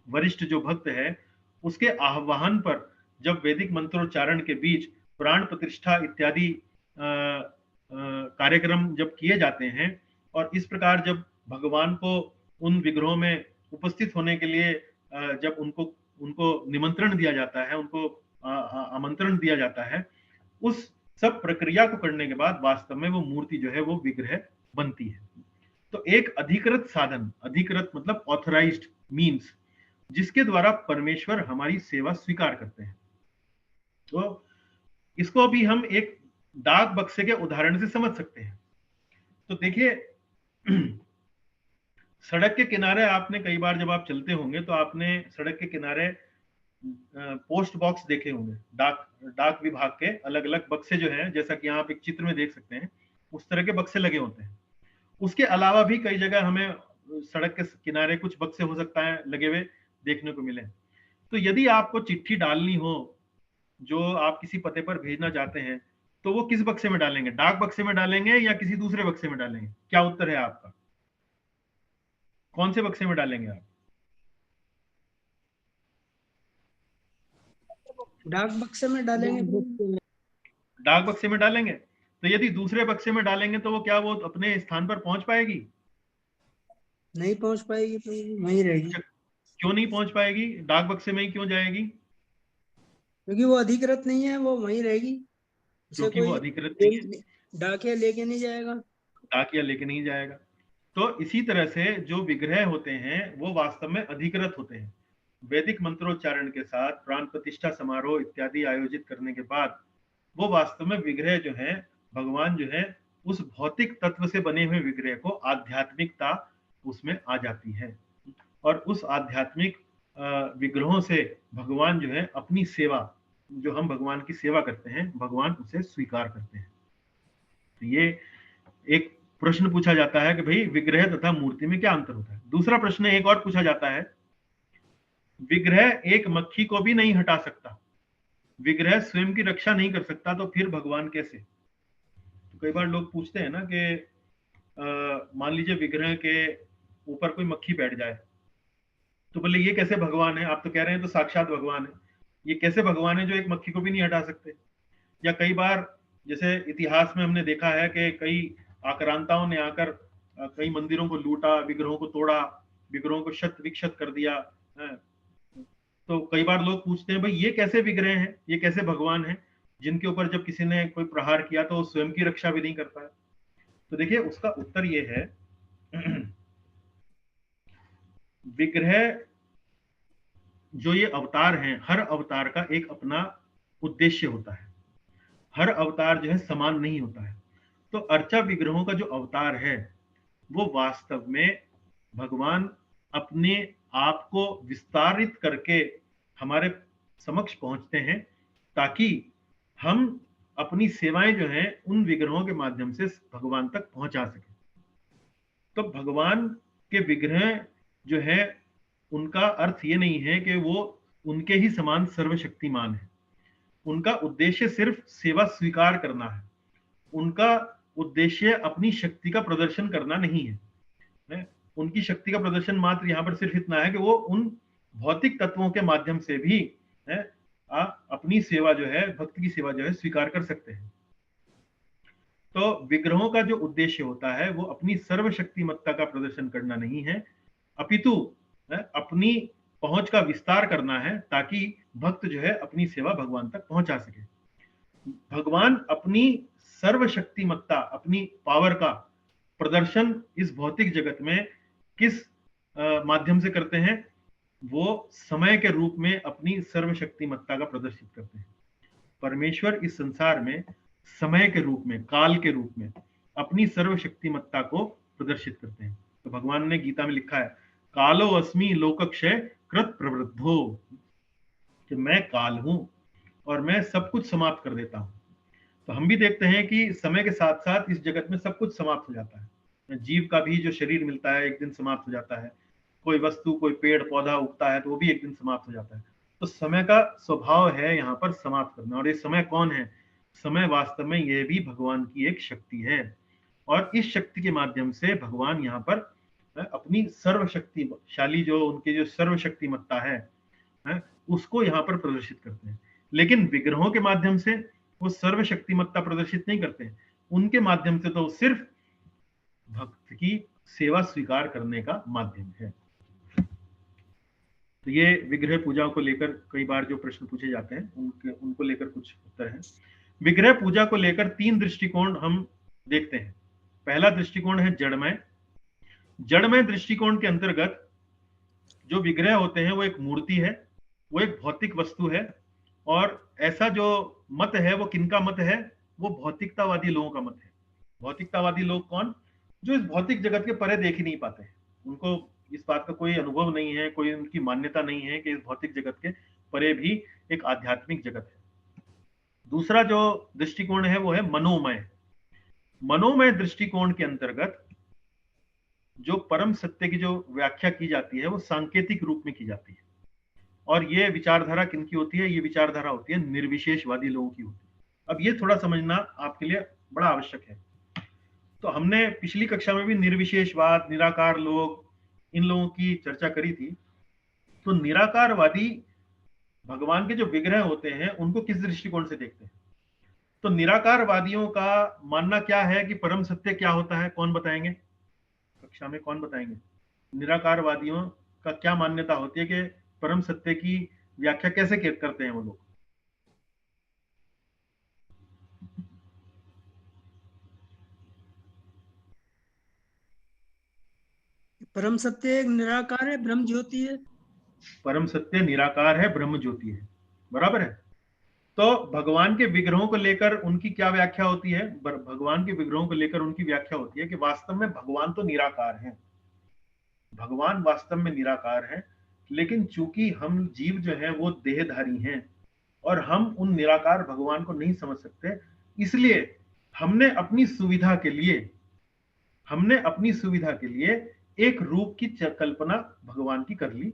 वरिष्ठ जो भक्त है, उसके आह्वान पर जब वैदिक मंत्रोच्चारण के बीच प्राण प्रतिष्ठा इत्यादि कार्यक्रम जब किए जाते हैं और इस प्रकार जब भगवान को उन विग्रहों में उपस्थित होने के लिए जब उनको निमंत्रण दिया जाता है, उनको आमंत्रण दिया जाता है, उस सब प्रक्रिया को करने के बाद वास्तव में वो मूर्ति जो है वो विग्रह बनती है। तो एक अधिकृत साधन, अधिकृत मतलब ऑथराइज्ड मीन्स, जिसके द्वारा परमेश्वर हमारी सेवा स्वीकार करते हैं। तो इसको भी हम एक डाक बक्से के उदाहरण से समझ सकते हैं। तो देखिए, सड़क के किनारे आपने कई बार जब आप चलते होंगे तो आपने सड़क के किनारे पोस्ट बॉक्स देखे होंगे। डाक विभाग के अलग अलग बक्से जो हैं, जैसा कि आप एक चित्र में देख सकते हैं, उस तरह के बक्से लगे होते हैं। उसके अलावा भी कई जगह हमें सड़क के किनारे कुछ बक्से हो सकता है लगे हुए देखने को मिले। तो यदि आपको चिट्ठी डालनी हो जो आप किसी पते पर भेजना चाहते हैं, तो वो किस बक्से में डालेंगे? डाक बक्से में डालेंगे या किसी दूसरे बक्से में डालेंगे? क्या उत्तर है आपका? कौन से बक्से में डालेंगे आप? डाक बक्से में डालेंगे। डाक बक्से में डालेंगे। तो यदि दूसरे बक्से में डालेंगे तो वो क्या वो अपने स्थान पर पहुंच पाएगी? नहीं पहुंच पाएगी, तो वहीं रहेगी। क्यों नहीं पहुंच पाएगी? डाक बक्से में ही क्यों जाएगी? क्योंकि वो अधिकृत नहीं है, वो वहीं रहेगी। क्योंकि वो अधिकृत नहीं है, डाकिया लेके नहीं जाएगा। डाकिया लेके नहीं जाएगा। तो इसी तरह से जो विग्रह होते हैं वो वास्तव में अधिकृत होते हैं। वैदिक मंत्रोच्चारण के साथ प्राण प्रतिष्ठा समारोह इत्यादि आयोजित करने के बाद वो वास्तव में विग्रह जो है, भगवान जो है उस भौतिक तत्व से बने हुए विग्रह को आध्यात्मिकता उसमें आ जाती है, और उस आध्यात्मिक विग्रहों से भगवान जो है अपनी सेवा, जो हम भगवान की सेवा करते हैं, भगवान उसे स्वीकार करते हैं। तो ये एक प्रश्न पूछा जाता है कि भाई विग्रह तथा मूर्ति में क्या अंतर होता है। दूसरा प्रश्न एक और पूछा जाता है, विग्रह एक मक्खी को भी नहीं हटा सकता, विग्रह स्वयं की रक्षा नहीं कर सकता, तो फिर भगवान कैसे? तो कई बार लोग पूछते हैं ना कि मान लीजिए विग्रह के ऊपर कोई मक्खी बैठ जाए, तो बोले ये कैसे भगवान है? आप तो कह रहे हैं तो साक्षात भगवान है, ये कैसे भगवान है जो एक मक्खी को भी नहीं हटा सकते? या कई बार जैसे इतिहास में हमने देखा है कि कई आक्रांताओं ने आकर कई मंदिरों को लूटा, विग्रहों को तोड़ा, विग्रहों को शत विक्षत कर दिया है। तो कई बार लोग पूछते हैं भाई ये कैसे विग्रह हैं, ये कैसे भगवान हैं जिनके ऊपर जब किसी ने कोई प्रहार किया तो स्वयं की रक्षा भी नहीं करता है? तो देखिए उसका उत्तर ये है, विग्रह जो ये अवतार हैं, हर अवतार का एक अपना उद्देश्य होता है, हर अवतार जो है समान नहीं होता है। तो अर्चा विग्रहों का जो अवतार है वो वास्तव में भगवान अपने आप को विस्तारित करके हमारे समक्ष पहुंचते हैं, ताकि हम अपनी सेवाएं जो हैं उन विग्रहों के माध्यम से भगवान तक पहुंचा सकें। तो भगवान के विग्रह जो है उनका अर्थ ये नहीं है कि वो उनके ही समान सर्वशक्तिमान है, उनका उद्देश्य सिर्फ सेवा स्वीकार करना है, उनका उद्देश्य अपनी शक्ति का प्रदर्शन करना नहीं है। उनकी शक्ति का प्रदर्शन मात्र यहाँ पर सिर्फ इतना है कि वो उन भौतिक तत्वों के माध्यम से भी है अपनी सेवा जो है, भक्त की सेवा जो है स्वीकार कर सकते हैं। तो विग्रहों का जो उद्देश्य होता है वो अपनी सर्वशक्तिमत्ता का प्रदर्शन करना नहीं है, अपितु अपनी पहुंच का विस्तार करना है, ताकि भक्त जो है अपनी सेवा भगवान तक पहुंचा सके। भगवान अपनी सर्वशक्तिमत्ता, अपनी पावर का प्रदर्शन इस भौतिक जगत में किस माध्यम से करते हैं? वो समय के रूप में अपनी सर्वशक्तिमत्ता का प्रदर्शित करते हैं। परमेश्वर इस संसार में समय के रूप में, काल के रूप में अपनी सर्वशक्तिमत्ता को प्रदर्शित करते हैं। तो भगवान ने गीता में लिखा है, कालो अस्मि लोकक्षय कृत प्रवृद्धो, कि मैं काल हूं और मैं सब कुछ समाप्त कर देता हूं। तो हम भी देखते हैं कि समय के साथ साथ इस जगत में सब कुछ समाप्त हो जाता है। जीव का भी जो शरीर मिलता है एक दिन समाप्त हो जाता है, कोई वस्तु, कोई पेड़ पौधा उगता है तो वो भी एक दिन समाप्त हो जाता है। तो समय का स्वभाव है यहाँ पर समाप्त करना। और ये समय कौन है? समय वास्तव में ये भी भगवान की एक शक्ति है, और इस शक्ति के माध्यम से भगवान यहाँ पर अपनी सर्वशक्तिशाली जो उनकी जो सर्वशक्तिमत्ता है उसको यहाँ पर प्रदर्शित करते हैं। लेकिन विग्रहों के माध्यम से वो सर्वशक्तिमत्ता प्रदर्शित नहीं करते, उनके माध्यम से तो सिर्फ भक्त की सेवा स्वीकार करने का माध्यम है। तो ये विग्रह पूजा को लेकर कई बार जो प्रश्न पूछे जाते हैं उनको लेकर कुछ उत्तर है। विग्रह पूजा को लेकर 3 दृष्टिकोण हम देखते हैं। पहला दृष्टिकोण है जड़मय। जड़मय दृष्टिकोण के अंतर्गत जो विग्रह होते हैं वो एक मूर्ति है, वो एक भौतिक वस्तु है, और ऐसा जो मत है वो किनका मत है? वो भौतिकतावादी लोगों का मत है। भौतिकतावादी लोग कौन? जो इस भौतिक जगत के परे देख ही नहीं पाते हैं, उनको इस बात का कोई अनुभव नहीं है, कोई उनकी मान्यता नहीं है कि इस भौतिक जगत के परे भी एक आध्यात्मिक जगत है। दूसरा जो दृष्टिकोण है वो है मनोमय। मनोमय दृष्टिकोण के अंतर्गत जो परम सत्य की जो व्याख्या की जाती है वो सांकेतिक रूप में की जाती है। और ये विचारधारा किनकी होती है? ये विचारधारा होती है निर्विशेषवादी लोगों की होती है। अब ये थोड़ा समझना आपके लिए बड़ा आवश्यक है। तो हमने पिछली कक्षा में भी निर्विशेषवाद, निराकार लोग, इन लोगों की चर्चा करी थी। तो निराकारवादी भगवान के जो विग्रह होते हैं उनको किस दृष्टिकोण से देखते हैं? तो निराकारवादियों का मानना क्या है कि परम सत्य क्या होता है? कौन बताएंगे कक्षा में? कौन बताएंगे? निराकारवादियों का क्या मान्यता होती है कि परम सत्य की व्याख्या कैसे करते हैं वो लोग? परम सत्य एक निराकार है, ब्रह्म ज्योति है। परम सत्य निराकार है, ब्रह्म ज्योति है, बराबर है। तो भगवान के विग्रहों को लेकर उनकी क्या व्याख्या होती है? भगवान के विग्रहों को लेकर उनकी व्याख्या होती है कि वास्तव में भगवान तो निराकार हैं, भगवान वास्तव में निराकार हैं, लेकिन चूंकि हम जीव जो है वो देहधारी हैं और हम उन निराकार भगवान को नहीं समझ सकते, इसलिए हमने अपनी सुविधा के लिए एक रूप की कल्पना भगवान की कर ली,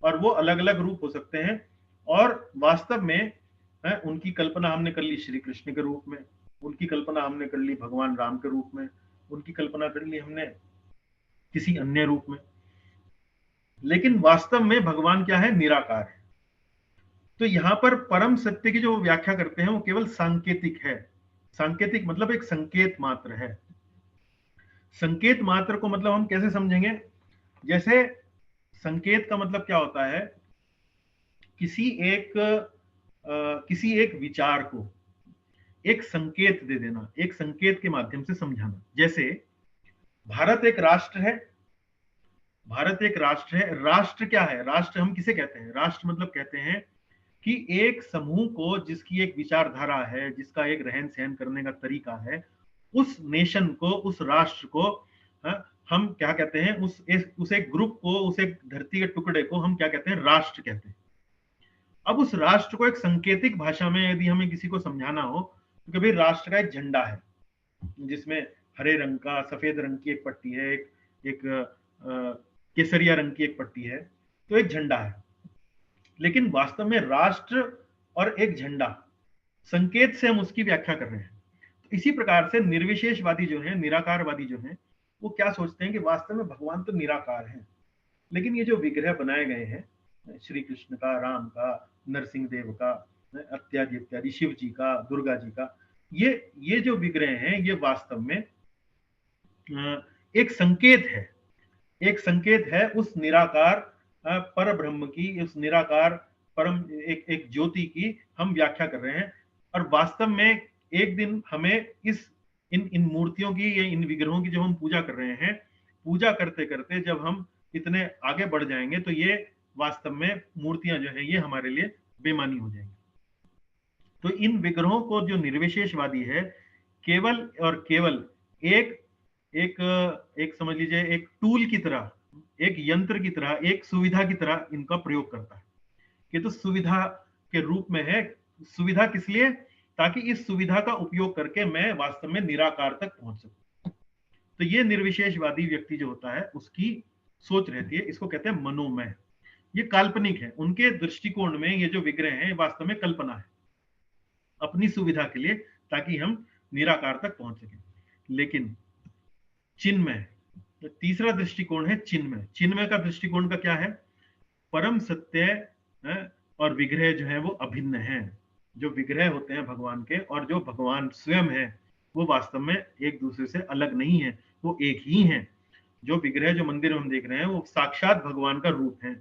और वो अलग अलग रूप हो सकते हैं। और वास्तव में उनकी कल्पना हमने कर ली श्री कृष्ण के रूप में, उनकी कल्पना हमने कर ली भगवान राम के रूप में, उनकी कल्पना कर ली हमने किसी अन्य रूप में, लेकिन वास्तव में भगवान क्या है? निराकार है। तो यहां पर परम सत्य की जो व्याख्या करते हैं वो केवल सांकेतिक है। सांकेतिक मतलब एक संकेत मात्र है। संकेत मात्र को मतलब हम कैसे समझेंगे? जैसे संकेत का मतलब क्या होता है? किसी एक विचार को एक संकेत दे देना, एक संकेत के माध्यम से समझाना। जैसे भारत एक राष्ट्र है, राष्ट्र क्या है? राष्ट्र हम किसे कहते हैं? राष्ट्र मतलब कहते हैं कि एक समूह को, जिसकी एक विचारधारा है, जिसका एक रहन सहन करने का तरीका है, उस नेशन को, उस राष्ट्र को हम क्या कहते हैं? उस एक ग्रुप को, उस एक धरती के टुकड़े को हम क्या कहते हैं? राष्ट्र कहते हैं। अब उस राष्ट्र को एक सांकेतिक भाषा में यदि हमें किसी को समझाना हो तो कभी राष्ट्र का एक झंडा है जिसमें हरे रंग का, सफेद रंग की एक पट्टी है, एक केसरिया रंग की एक पट्टी है, तो एक झंडा है। लेकिन वास्तव में राष्ट्र और एक झंडा, संकेत से हम उसकी व्याख्या कर रहे हैं। तो इसी प्रकार से निर्विशेषवादी जो है, निराकारवादी जो है, वो क्या सोचते हैं कि वास्तव में भगवान तो निराकार है, लेकिन ये जो विग्रह बनाए गए हैं श्री कृष्ण का, राम का, नरसिंह देव का, इत्यादि इत्यादि, शिव जी का, दुर्गा जी का, ये जो विग्रह हैं ये वास्तव में एक संकेत है उस निराकार पर ब्रह्म की, उस निराकार परम एक ज्योति की हम व्याख्या कर रहे हैं। और वास्तव में एक दिन हमें इन मूर्तियों की, इन विग्रहों की जो हम पूजा कर रहे हैं, पूजा करते करते जब हम इतने आगे बढ़ जाएंगे तो ये वास्तव में मूर्तियां जो है ये हमारे लिए बेमानी हो जाएंगी। तो इन विग्रहों को जो निर्विशेषवादी है, केवल और केवल एक समझ लीजिए एक टूल की तरह, एक यंत्र की तरह, एक सुविधा की तरह इनका प्रयोग करता है। कि तो सुविधा के रूप में है। सुविधा किस लिए? ताकि इस सुविधा का उपयोग करके मैं वास्तव में निराकार तक पहुंच सकूं। तो ये निर्विशेषवादी व्यक्ति जो होता है उसकी सोच रहती है, इसको कहते हैं मनोमय। ये काल्पनिक है। उनके दृष्टिकोण में ये जो विग्रह है वास्तव में कल्पना है अपनी सुविधा के लिए, ताकि हम निराकार तक पहुंच सकें। लेकिन चिन्मय, तो तीसरा दृष्टिकोण है चिन्मय। चिन्मय का दृष्टिकोण का क्या है? परम सत्य और विग्रह जो है वो अभिन्न है। जो विग्रह होते हैं भगवान के और जो भगवान स्वयं है वो वास्तव में एक दूसरे से अलग नहीं है, वो एक ही है। जो विग्रह, जो मंदिर हम देख रहे हैं वो साक्षात भगवान का रूप है,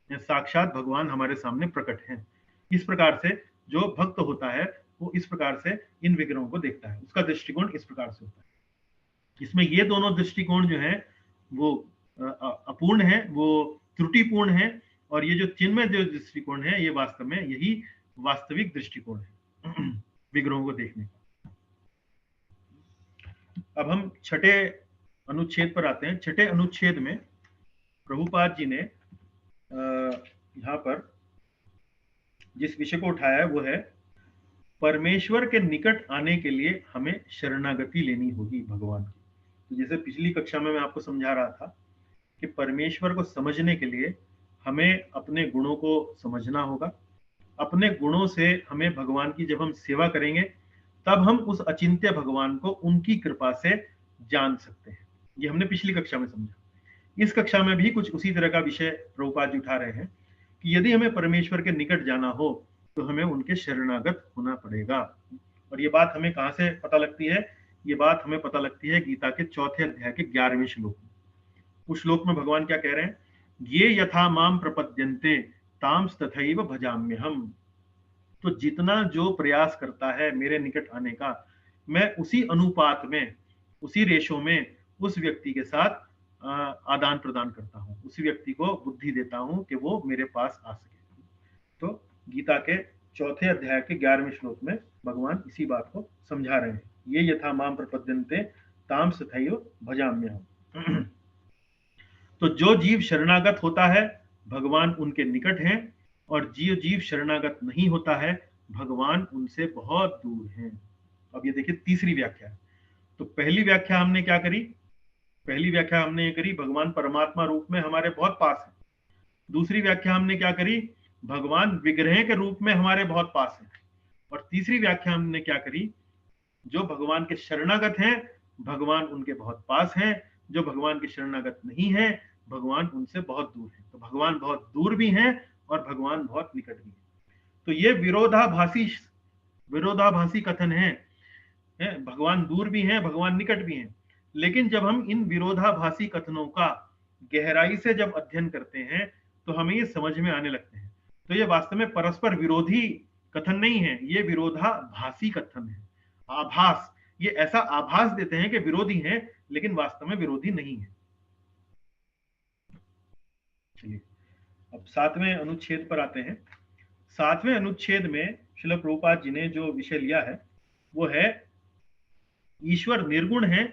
साक्षात भगवान हमारे सामने प्रकट है। इस प्रकार से जो भक्त होता है वो इस प्रकार से इन विग्रहों को देखता है, उसका दृष्टिकोण इस प्रकार से होता है। इसमें ये दोनों दृष्टिकोण जो है वो अपूर्ण है, वो त्रुटिपूर्ण है, और ये जो चिन्मय जो दृष्टिकोण है ये वास्तव में यही वास्तविक दृष्टिकोण है विग्रहों को देखने का। अब हम छठे अनुच्छेद पर आते हैं। छठे अनुच्छेद में प्रभुपाद जी ने यहाँ पर जिस विषय को उठाया है वो है परमेश्वर के निकट आने के लिए हमें शरणागति लेनी होगी भगवान की। तो जैसे पिछली कक्षा में मैं आपको समझा रहा था कि परमेश्वर को समझने के लिए हमें अपने गुणों को समझना होगा। अपने गुणों से हमें भगवान की जब हम सेवा करेंगे तब हम उस अचिंत्य भगवान को उनकी कृपा से जान सकते हैं। ये हमने पिछली कक्षा में समझा। इस कक्षा में भी कुछ उसी तरह का विषय प्रभुपाद जी उठा रहे हैं कि यदि हमें परमेश्वर के निकट जाना हो तो हमें उनके शरणागत होना पड़ेगा। और ये बात हमें कहाँ से पता लगती है? ये बात हमें पता लगती है गीता के 4थे अध्याय के 11वें श्लोक में। उस श्लोक में भगवान क्या कह रहे हैं? ये यथा माम प्रपद्यन्ते तांस तथैव भजाम्यहम्। तो जितना जो प्रयास करता है मेरे निकट आने का, मैं उसी अनुपात में, उसी रेशो में उस व्यक्ति के साथ आदान प्रदान करता हूँ, उसी व्यक्ति को बुद्धि देता हूं कि वो मेरे पास आ सके। तो गीता के चौथे अध्याय के 11वें श्लोक में भगवान इसी बात को समझा रहे हैं। ये यथा माम प्रपद्यन्ते ताम तथैव भजाम्यहम्। तो जो जीव शरणागत होता है भगवान उनके निकट हैं, और जो जीव शरणागत नहीं होता है भगवान उनसे बहुत दूर हैं। अब ये देखिए तीसरी व्याख्या। तो पहली व्याख्या हमने क्या करी? पहली व्याख्या हमने ये करी भगवान परमात्मा रूप में हमारे बहुत पास है। दूसरी व्याख्या हमने क्या करी? भगवान विग्रह के रूप में हमारे बहुत पास है। और तीसरी व्याख्या हमने क्या करी? जो भगवान के शरणागत हैं भगवान उनके बहुत पास हैं, जो भगवान के शरणागत नहीं है भगवान उनसे बहुत दूर है। तो भगवान बहुत दूर भी हैं और भगवान बहुत निकट भी हैं। तो ये विरोधाभासी कथन है। भगवान दूर भी हैं, भगवान निकट भी हैं। लेकिन जब हम इन विरोधाभासी कथनों का गहराई से जब अध्ययन करते हैं तो हमें ये समझ में आने लगते हैं। तो ये वास्तव में परस्पर विरोधी कथन नहीं है, ये विरोधाभासी कथन है। आभास, ये ऐसा आभास देते हैं कि विरोधी हैं लेकिन वास्तव में विरोधी नहीं है। चलिए अब 7वें अनुच्छेद पर आते हैं। 7वें अनुच्छेद में श्रील प्रभुपाद जी ने जो विषय लिया है वो है ईश्वर निर्गुण है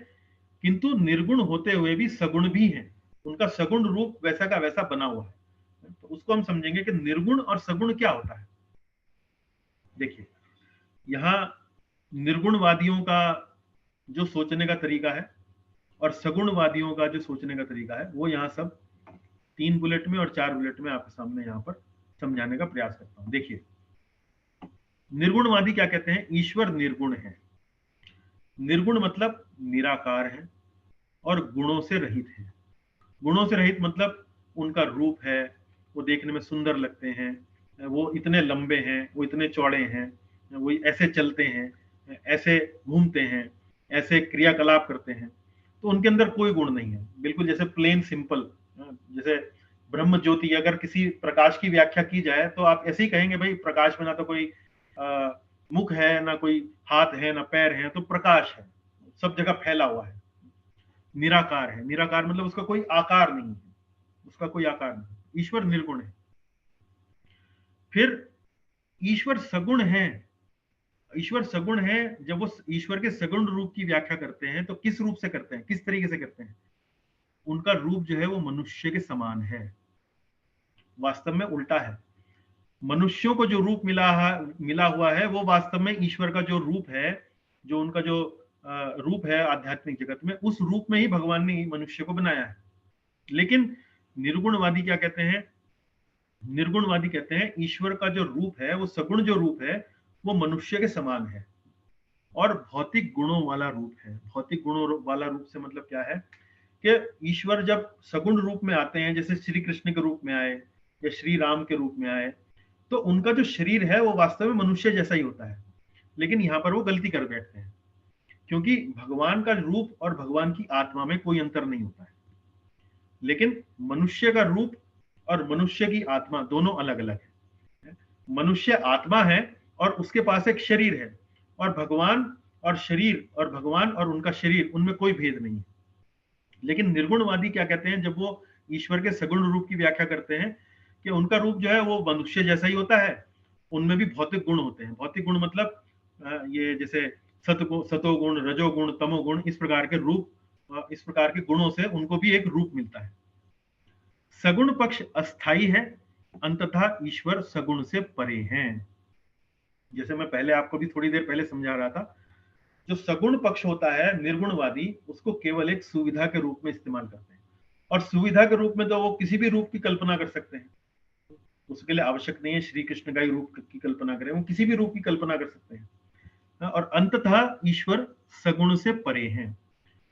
किंतु निर्गुण होते हुए भी सगुण भी हैं। उनका सगुण रूप वैसा का वैसा बना हुआ है। तो उसको हम समझेंगे कि निर्गुण और सगुण क्या होता है। देखिए यहाँ निर्गुणवादियों का जो सोचने का तरीका है और सगुणवादियों का जो सोचने का तरीका है वो यहाँ सब 3 बुलेट में और 4 बुलेट में आपके सामने यहाँ पर समझाने का प्रयास करता हूं। देखिए निर्गुणवादी क्या कहते हैं? ईश्वर निर्गुण है। निर्गुण मतलब निराकार है और गुणों से रहित है। गुणों से रहित मतलब उनका रूप है, वो देखने में सुंदर लगते हैं, वो इतने लंबे हैं, वो इतने चौड़े हैं, वो ऐसे चलते हैं, ऐसे घूमते हैं, ऐसे क्रियाकलाप करते हैं। तो उनके अंदर कोई गुण नहीं है, बिल्कुल जैसे प्लेन सिंपल। जैसे ब्रह्म ज्योति, अगर किसी प्रकाश की व्याख्या की जाए तो आप ऐसे ही कहेंगे भाई प्रकाश में ना तो कोई मुख है, ना कोई हाथ है, ना पैर है, तो प्रकाश है, सब जगह फैला हुआ है। निराकार है, निराकार मतलब उसका कोई आकार नहीं है, उसका कोई आकार नहीं। ईश्वर निर्गुण है। फिर ईश्वर सगुण है। ईश्वर सगुण है, जब वो ईश्वर के सगुण रूप की व्याख्या करते हैं तो किस रूप से करते हैं, किस तरीके से करते हैं? उनका रूप जो है वो मनुष्य के समान है। वास्तव में उल्टा है। मनुष्यों को जो रूप मिला हुआ है वो वास्तव में ईश्वर का जो रूप है, जो उनका जो रूप है आध्यात्मिक जगत में, उस रूप में ही भगवान ने मनुष्य को बनाया है। लेकिन निर्गुणवादी क्या कहते हैं? निर्गुणवादी कहते हैं ईश्वर का जो रूप है, वो सगुण जो रूप है, वो मनुष्य के समान है और भौतिक गुणों वाला रूप है। भौतिक गुणों वाला रूप से मतलब क्या है कि ईश्वर जब सगुण रूप में आते हैं, जैसे श्री कृष्ण के रूप में आए या श्री राम के रूप में आए, तो उनका जो शरीर है वो वास्तव में मनुष्य जैसा ही होता है। लेकिन यहाँ पर वो गलती कर बैठते हैं, क्योंकि भगवान का रूप और भगवान की आत्मा में कोई अंतर नहीं होता है। लेकिन मनुष्य का रूप और मनुष्य की आत्मा दोनों अलग अलग है। मनुष्य आत्मा है और उसके पास एक शरीर है, और भगवान और शरीर और भगवान और उनका शरीर, उनमें कोई भेद नहीं है। लेकिन निर्गुणवादी क्या कहते हैं, जब वो ईश्वर के सगुण रूप की व्याख्या करते हैं कि उनका रूप जो है वो मनुष्य जैसा ही होता है, उनमें भी भौतिक गुण होते हैं। भौतिक गुण मतलब ये जैसे सतोगुण, रजोगुण, तमोगुण, इस प्रकार के रूप, इस प्रकार के गुणों से उनको भी एक रूप मिलता है। सगुण पक्ष अस्थाई है, अंततः ईश्वर सगुण से परे हैं। जैसे मैं पहले आपको भी थोड़ी देर पहले समझा रहा था, जो सगुण पक्ष होता है निर्गुणवादी उसको केवल एक सुविधा के रूप में इस्तेमाल करते हैं। और सुविधा के रूप में तो वो किसी भी रूप की कल्पना कर सकते हैं, उसके लिए आवश्यक नहीं है श्री कृष्ण का ही रूप की कल्पना करें, वो किसी भी रूप की कल्पना कर सकते हैं। और अंततः ईश्वर सगुण से परे हैं।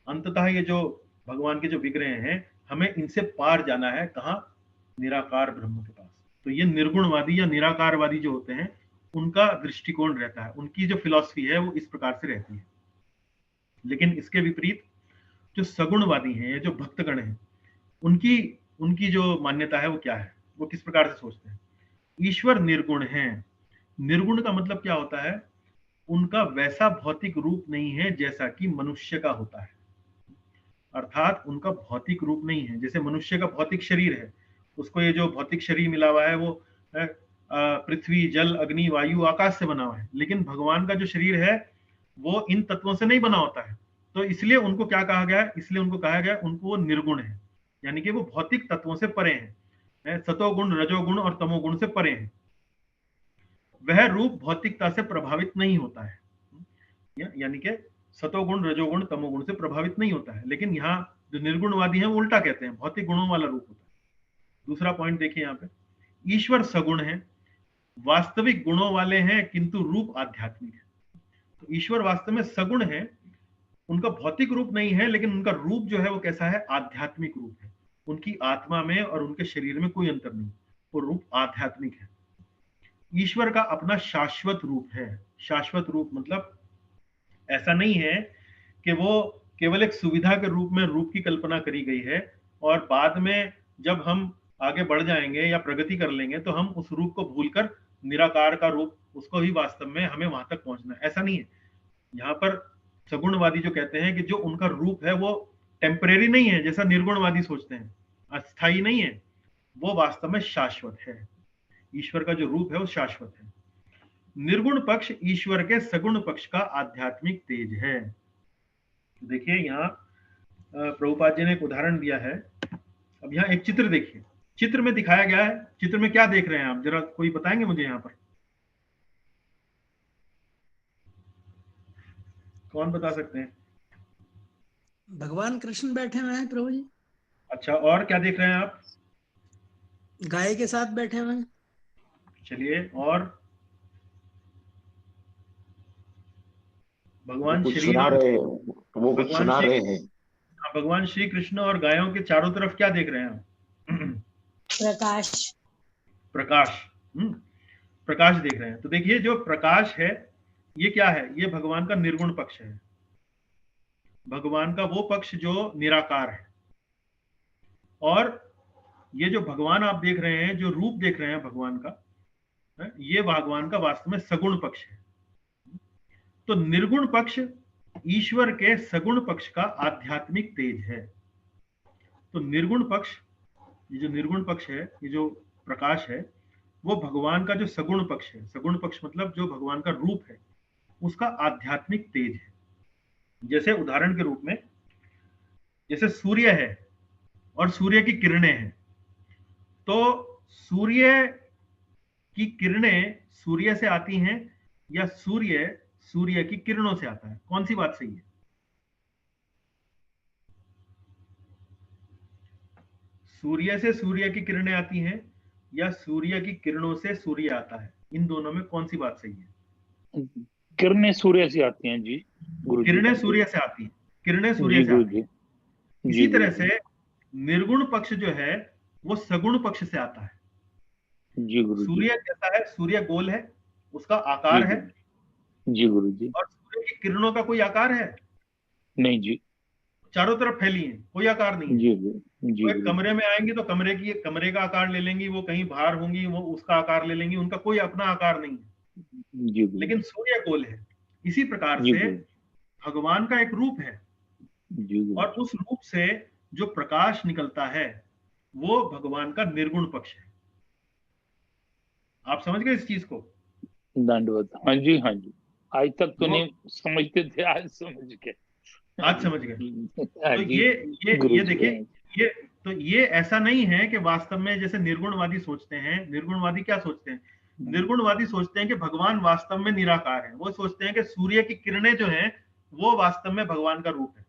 अंततः ये जो भगवान के जो विग्रह हैं, हमें इनसे पार जाना है। कहाँ? निराकार ब्रह्म के पास। तो ये निर्गुणवादी या निराकारवादी जो होते हैं, उनका दृष्टिकोण रहता है, उनकी जो फिलॉसफी है वो इस प्रकार से रहती है। लेकिन इसके विपरीत जो सगुणवादी हैं, जो भक्तगण हैं, उनकी जो मान्यता है वो क्या है? वो किस प्रकार से सोचते हैं? ईश्वर निर्गुण है। निर्गुण का मतलब क्या होता है? उनका वैसा भौतिक रूप नहीं है जैसा कि मनुष्य का होता है। अर्थात उनका भौतिक रूप नहीं है। जैसे मनुष्य का भौतिक शरीर है, उसको ये जो भौतिक शरीर मिला हुआ है वो पृथ्वी, जल, अग्नि, वायु, आकाश से बना हुआ है, लेकिन भगवान का जो शरीर है वो इन तत्वों से नहीं बना होता है। तो इसलिए उनको क्या कहा गया है? इसलिए उनको कहा गया उनको वो निर्गुण है, यानी कि वो भौतिक तत्वों से परे हैं, सतोगुण, रजोगुण और तमोगुण से परे हैं। वह रूप भौतिकता से प्रभावित नहीं होता है, यानी कि सतोगुण, रजोगुण, तमोगुण से प्रभावित नहीं होता है। लेकिन यहाँ जो निर्गुणवादी हैं वो उल्टा कहते हैं, भौतिक गुणों वाला रूप होता है। दूसरा पॉइंट देखिए यहाँ पे, ईश्वर सगुण है, वास्तविक गुणों वाले हैं किंतु रूप आध्यात्मिक है। तो ईश्वर वास्तव में सगुण है, उनका भौतिक रूप नहीं है, लेकिन उनका रूप जो है वो कैसा है? आध्यात्मिक रूप है। उनकी आत्मा में और उनके शरीर में कोई अंतर नहीं, वो रूप आध्यात्मिक है। ईश्वर का अपना शाश्वत रूप है। शाश्वत रूप मतलब ऐसा नहीं है कि वो केवल एक सुविधा के रूप में रूप की कल्पना करी गई है और बाद में जब हम आगे बढ़ जाएंगे या प्रगति कर लेंगे तो हम उस रूप को भूलकर निराकार का रूप, उसको ही वास्तव में हमें वहां तक पहुंचना है, ऐसा नहीं है। यहाँ पर सगुणवादी जो कहते हैं कि जो उनका रूप है वो टेम्परेरी नहीं है, जैसा निर्गुणवादी सोचते हैं, अस्थाई नहीं है, वो वास्तव में शाश्वत है। ईश्वर का जो रूप है वो शाश्वत है। निर्गुण पक्ष ईश्वर के सगुण पक्ष का आध्यात्मिक तेज है। देखिए यहाँ प्रभुपाद जी ने एक उदाहरण दिया है। अब यहाँ एक चित्र देखिए, चित्र में दिखाया गया है, चित्र में क्या देख रहे हैं आप, जरा कोई बताएंगे मुझे? यहाँ पर कौन बता सकते हैं? भगवान कृष्ण बैठे हुए हैं प्रभु जी। अच्छा, और क्या देख रहे हैं आप? गाय के साथ बैठे हुए हैं। चलिए, और भगवान कुछ श्री सुना रहे, वो कुछ सुना रहे हैं। भगवान श्री कृष्ण और गायों के चारों तरफ क्या देख रहे हैं आप? प्रकाश। प्रकाश, प्रकाश देख रहे हैं। तो देखिए जो प्रकाश है ये क्या है? ये भगवान का निर्गुण पक्ष है, भगवान का वो पक्ष जो निराकार है। और ये जो भगवान आप देख रहे हैं, जो रूप देख रहे हैं भगवान का, ये भगवान का वास्तव में सगुण पक्ष है। तो निर्गुण पक्ष ईश्वर के सगुण पक्ष का आध्यात्मिक तेज है। तो निर्गुण पक्ष, ये जो निर्गुण पक्ष है, ये जो प्रकाश है, वो भगवान का जो सगुण पक्ष है, सगुण पक्ष मतलब जो भगवान का रूप है, उसका आध्यात्मिक तेज है। जैसे उदाहरण के रूप में, जैसे सूर्य है और सूर्य की किरणें हैं, तो सूर्य की किरणें सूर्य से आती हैं या सूर्य सूर्य की किरणों से आता है? कौन सी बात सही है? सूर्य से सूर्य की किरणें आती हैं या सूर्य की किरणों से सूर्य आता है? इन दोनों में कौन सी बात सही है? किरणें सूर्य से आती हैं जी, गुरु जी। किरणें सूर्य से आती हैं, किरणें सूर्य से आती हैं। इसी तरह से निर्गुण पक्ष जो है वो सगुण पक्ष से आता है जी गुरु जी। सूर्य कैसा है? सूर्य गोल है, उसका आकार है जी गुरु जी। और सूर्य की किरणों का कोई आकार है? नहीं जी, चारों तरफ फैली है, कोई आकार नहीं है। जी जी। वो एक कमरे में आएंगी तो कमरे का आकार ले लेंगी, वो कहीं बाहर होंगी वो उसका आकार ले लेंगी, उनका कोई अपना आकार नहीं है। जी, लेकिन सूर्य गोल है। इसी प्रकार से भगवान का एक रूप है और उस रूप से जो प्रकाश निकलता है वो भगवान का निर्गुण पक्ष है। आप समझ गए इस चीज को? दंडवत। हाँ जी, हाँ जी। आज तक तो नहीं समझते थे, आज समझ गए। आज समझ गए। तो ये देखिए, ये ऐसा नहीं है कि वास्तव में जैसे निर्गुणवादी सोचते हैं। निर्गुणवादी क्या सोचते हैं? निर्गुणवादी सोचते हैं कि भगवान वास्तव में निराकार है। वो सोचते हैं कि सूर्य की किरणें जो हैं वो वास्तव में भगवान का रूप है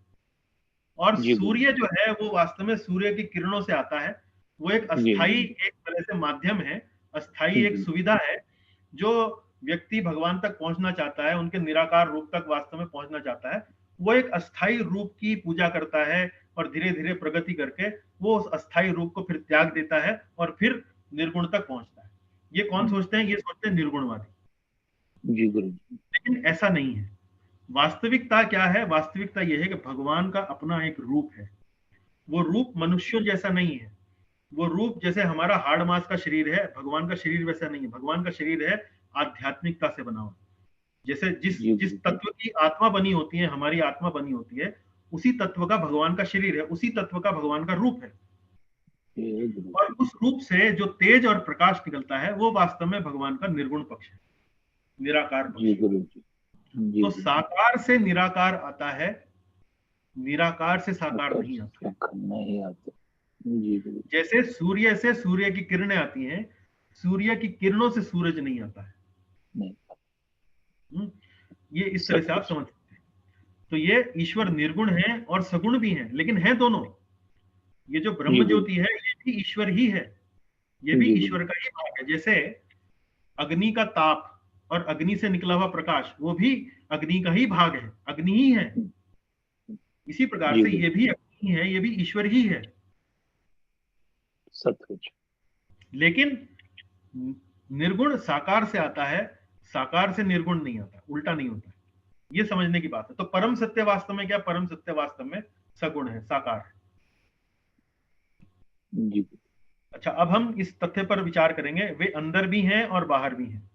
और सूर्य जो है वो वास्तव में सूर्य की किरणों से आता है। वो एक अस्थाई, एक तरह से माध्यम है, अस्थाई एक सुविधा है। जो व्यक्ति भगवान तक पहुंचना चाहता है, उनके निराकार रूप तक वास्तव में पहुंचना चाहता है, वो एक अस्थाई रूप की पूजा करता है और धीरे धीरे प्रगति करके वो उस अस्थाई रूप को फिर त्याग देता है और फिर निर्गुण तक पहुंचता है। ये कौन सोचते हैं? ये सोचते हैं निर्गुणवादी। जी गुरु। लेकिन ऐसा नहीं है। वास्तविकता क्या है? वास्तविकता यह है कि भगवान का अपना एक रूप है। वो रूप मनुष्यों जैसा नहीं है। वो रूप जैसे हमारा हाड़ मांस का शरीर है, भगवान का शरीर वैसा नहीं है। भगवान का शरीर है आध्यात्मिकता से बना हुआ। जैसे जिस तत्व की आत्मा बनी होती है, हमारी आत्मा बनी होती है, उसी तत्व का भगवान का शरीर है, उसी तत्व का भगवान का रूप है। और उस रूप से जो तेज और प्रकाश निकलता है वो वास्तव में भगवान का निर्गुण पक्ष है, निराकार पक्ष। जी गुरु जी, जी तो साकार से निराकार आता है, निराकार से साकार नहीं आता। नहीं आता। जी गुरु। जैसे सूर्य से सूर्य की किरणें आती हैं, सूर्य की किरणों से सूरज नहीं आता है। नहीं। ये इस तरह से आप समझ सकते हैं। तो ये ईश्वर निर्गुण है और सगुण भी है, लेकिन है दोनों। ये जो ब्रह्म ज्योति है ये भी ईश्वर ही है, ये भी ईश्वर का ही भाग है। जैसे अग्नि का ताप और अग्नि से निकला हुआ प्रकाश वो भी अग्नि का ही भाग है, अग्नि ही है। इसी प्रकार से ये भी अग्नि है, ये भी ईश्वर ही है। सचमुच। लेकिन निर्गुण साकार से आता है, साकार से निर्गुण नहीं आता, उल्टा नहीं होता है। ये समझने की बात है। तो परम सत्य वास्तव में क्या? परम सत्य वास्तव में सगुण है, साकार है। जी। अच्छा, अब हम इस तथ्य पर विचार करेंगे, वे अंदर भी हैं और बाहर भी हैं।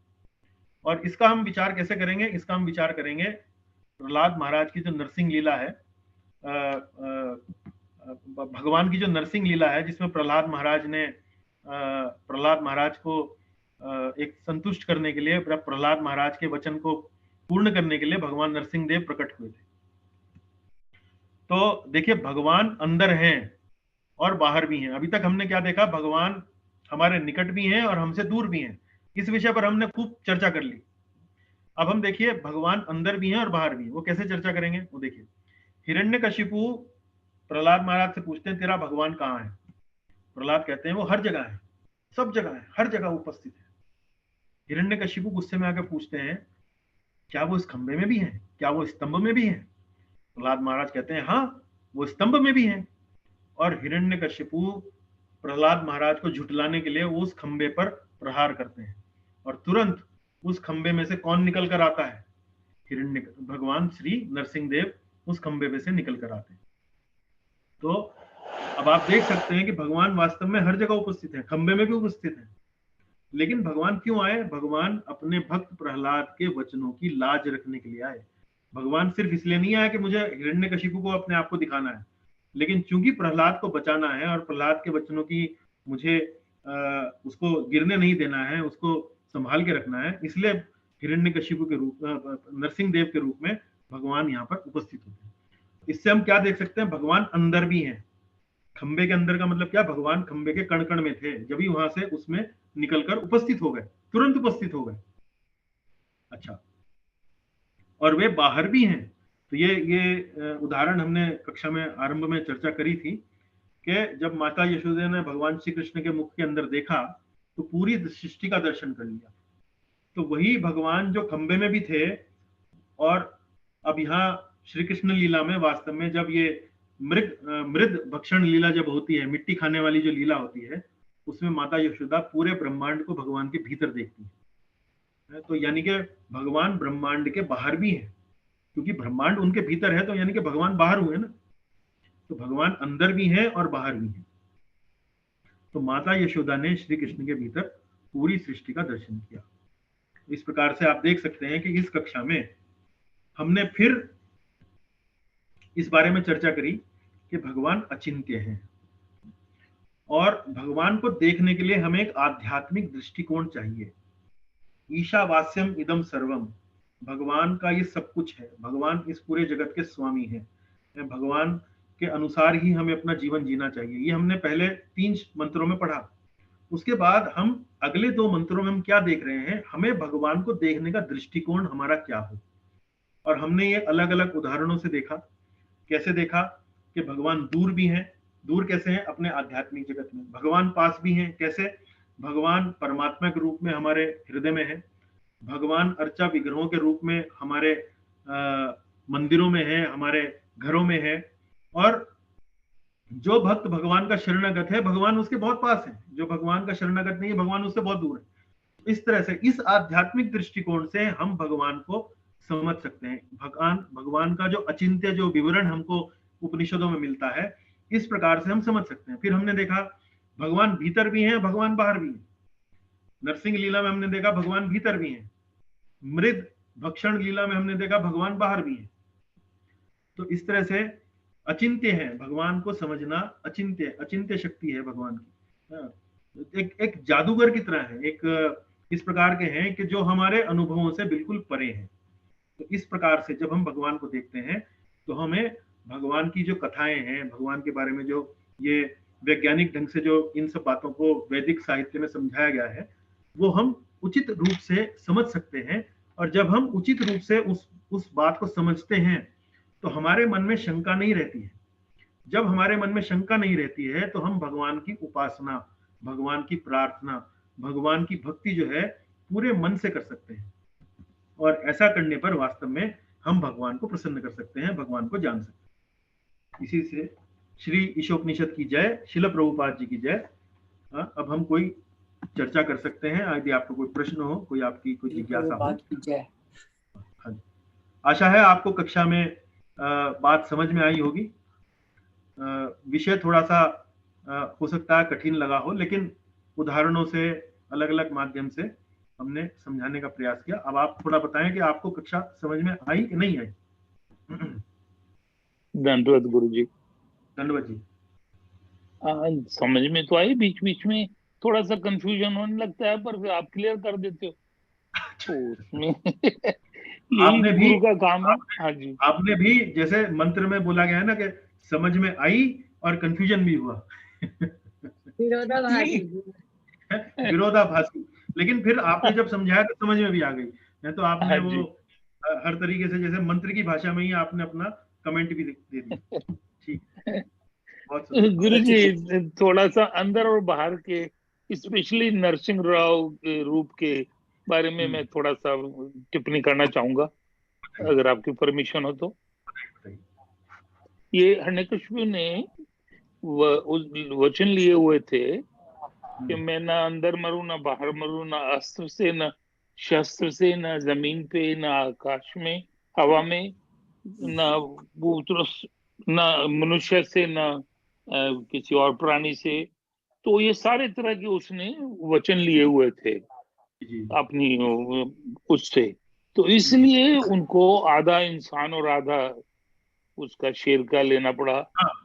और इसका हम विचार कैसे करेंगे? इसका हम विचार करेंगे प्रहलाद महाराज की जो नरसिंह लीला है, भगवान की जो नरसिंह लीला है, जिसमें प्रहलाद महाराज को एक संतुष्ट करने के लिए, प्रहलाद महाराज के वचन को पूर्ण करने के लिए भगवान नरसिंह देव प्रकट हुए थे। तो देखिए, भगवान अंदर हैं और बाहर भी हैं। अभी तक हमने क्या देखा? भगवान हमारे निकट भी हैं और हमसे दूर भी हैं। इस विषय पर हमने खूब चर्चा कर ली। अब हम देखिए, भगवान अंदर भी हैं और बाहर भी हैं। वो कैसे चर्चा करेंगे? वो देखिए, हिरण्यकशिपु प्रहलाद महाराज से पूछते हैं, तेरा भगवान कहाँ है? प्रहलाद कहते हैं, वो हर जगह है, सब जगह है, हर जगह उपस्थित है। हिरण्यकशिपु गुस्से में आकर पूछते हैं, क्या वो इस खंबे में भी है? क्या वो स्तंभ में भी है? प्रहलाद महाराज कहते हैं, हाँ, वो स्तंभ में भी है। और हिरण्यकशिपु प्रहलाद महाराज को झुठलाने के लिए उस खंबे पर प्रहार करते हैं, और तुरंत उस खंबे में से कौन निकल कर आता है? भगवान श्री नरसिंह देव उस खंबे में से निकल कर आते हैं। तो अब आप देख सकते हैं कि भगवान वास्तव में हर जगह उपस्थित है, खंबे में भी उपस्थित है। लेकिन भगवान क्यों आए? भगवान अपने भक्त प्रहलाद के वचनों की लाज रखने के लिए आए। भगवान सिर्फ इसलिए नहीं आया कि मुझे हिरण्यकशिपु को अपने आप को दिखाना है, लेकिन चूंकि प्रहलाद को बचाना है और प्रहलाद के वचनों की मुझे उसको गिरने नहीं देना है, उसको संभाल के रखना है, इसलिए हिरण्यकशिपु के रूप, नरसिंह देव के रूप में भगवान यहाँ पर उपस्थित होते हैं। इससे हम क्या देख सकते हैं? भगवान अंदर भी हैं। खंबे के अंदर का मतलब क्या? भगवान खंबे के कण कण में थे, जब ही वहां से उसमें निकलकर उपस्थित हो गए, तुरंत उपस्थित हो गए। अच्छा, और वे बाहर भी हैं। तो ये उदाहरण हमने कक्षा में आरंभ में चर्चा करी थी कि जब माता यशोदा ने भगवान श्री कृष्ण के मुख के अंदर देखा तो पूरी सृष्टि का दर्शन कर लिया। तो वही भगवान जो खंबे में भी थे, और अब यहाँ श्री कृष्ण लीला में वास्तव में जब ये मृद भक्षण लीला जब होती है, मिट्टी खाने वाली जो लीला होती है, उसमें माता यशोदा पूरे ब्रह्मांड को भगवान के भीतर देखती है। तो यानी कि भगवान ब्रह्मांड के बाहर भी है, क्योंकि ब्रह्मांड उनके भीतर है, तो यानी कि भगवान बाहर हुए ना। तो भगवान अंदर भी है और बाहर भी है। तो माता यशोदा ने श्री कृष्ण के भीतर पूरी सृष्टि का दर्शन किया। इस प्रकार से आप देख सकते हैं कि इस कक्षा में हमने फिर इस बारे में चर्चा करी कि भगवान अचिंत्य हैं, और भगवान को देखने के लिए हमें एक आध्यात्मिक दृष्टिकोण चाहिए। ईशावास्यम इदम सर्वम, भगवान का ये सब कुछ है, भगवान इस पूरे जगत के स्वामी हैं, भगवान के अनुसार ही हमें अपना जीवन जीना चाहिए। ये हमने पहले 3 मंत्रों में पढ़ा। उसके बाद हम अगले 2 मंत्रों में हम क्या देख रहे हैं? हमें भगवान को देखने का दृष्टिकोण हमारा क्या हो। और हमने ये अलग अलग उदाहरणों से देखा। कैसे देखा? कि भगवान दूर भी हैं। दूर कैसे हैं? अपने आध्यात्मिक जगत में। भगवान पास भी हैं। कैसे? भगवान परमात्मा के रूप में हमारे हृदय में है, भगवान अर्चा विग्रहों के रूप में हमारे मंदिरों में है, हमारे घरों में है, और जो भक्त भगवान का शरणागत है भगवान उसके बहुत पास है, जो भगवान का शरणागत नहीं है भगवान उससे बहुत दूर है। इस तरह से इस आध्यात्मिक दृष्टिकोण से हम भगवान को समझ सकते हैं। भगवान का जो अचिंत्य जो विवरण हमको उपनिषदों में मिलता है, इस प्रकार से हम समझ सकते हैं। फिर हमने देखा भगवान भीतर भी हैं, भगवान बाहर भी हैं। नरसिंह लीला में हमने देखा भगवान भीतर भी हैं। मृद भक्षण लीला में हमने देखा भगवान बाहर भी हैं। तो इस तरह से अचिंत्य है, भगवान को समझना अचिंत्य, अचिंत्य शक्ति है भगवान की। हाँ, एक जादूगर की तरह है, एक इस प्रकार के हैं कि जो हमारे अनुभवों से बिल्कुल परे हैं। तो इस प्रकार से जब हम भगवान को देखते हैं तो हमें भगवान की जो कथाएं हैं, भगवान के बारे में जो ये वैज्ञानिक ढंग से जो इन सब बातों को वैदिक साहित्य में समझाया गया है, वो हम उचित रूप से समझ सकते हैं। और जब हम उचित रूप से उस बात को समझते हैं तो हमारे मन में शंका नहीं रहती है। जब हमारे मन में शंका नहीं रहती है तो हम भगवान की उपासना, भगवान की प्रार्थना, भगवान की भक्ति जो है पूरे मन से कर सकते हैं। और ऐसा करने पर वास्तव में हम भगवान को प्रसन्न कर सकते हैं, भगवान को जान सकते हैं। इसी से श्री ईशोपनिषद की जय, शिल प्रभुपाद जी की जय। अब हम कोई चर्चा कर सकते हैं, यदि आपको कोई प्रश्न हो, कोई आपकी कोई जिज्ञासा हो। हाँ, आशा है आपको कक्षा में बात समझ में आई होगी। विषय थोड़ा सा हो सकता है कठिन लगा हो, लेकिन उदाहरणों से, अलग अलग माध्यम से हमने समझाने का प्रयास किया। अब आप थोड़ा बताएं कि आपको कक्षा समझ में आई कि नहीं आई। दंडवत गुरु जी। दंडवत जी। समझ में तो आई, बीच बीच में थोड़ा सा कंफ्यूजन होने लगता है, पर फिर आप क्लियर कर देते हो तो उसमें यही गुरु का काम है। हाँ जी, आपने भी जैसे मंत्र में बोला गया है ना कि समझ में आई और कंफ्यूजन भी हुआ। विरोधाभासी, लेकिन फिर आपने जब समझाया तो समझ में भी आ गई। नहीं तो आपने हाँ वो हर तरीके से जैसे मंत्र की भाषा में ही आपने अपना कमेंट भी दे दिया। ठीक, बहुत गुरु जी, थोड़ा सा अंदर और बाहर के, स्पेशली नरसिंह राव के रूप के बारे में मैं थोड़ा सा टिप्पणी करना चाहूंगा, अगर आपकी परमिशन हो तो। ये हिरण्यकशिपु ने वचन लिए हुए थे कि मैं ना अंदर मरूं, ना बाहर मरूं, ना अस्त्र से, ना शस्त्र से, ना जमीन पे, ना आकाश में, हवा में, ना ना मनुष्य से, ना किसी और प्राणी से। तो ये सारे तरह के उसने वचन लिए हुए थे अपनी उससे। तो इसलिए उनको आधा इंसान और आधा उसका शेर का लेना पड़ा।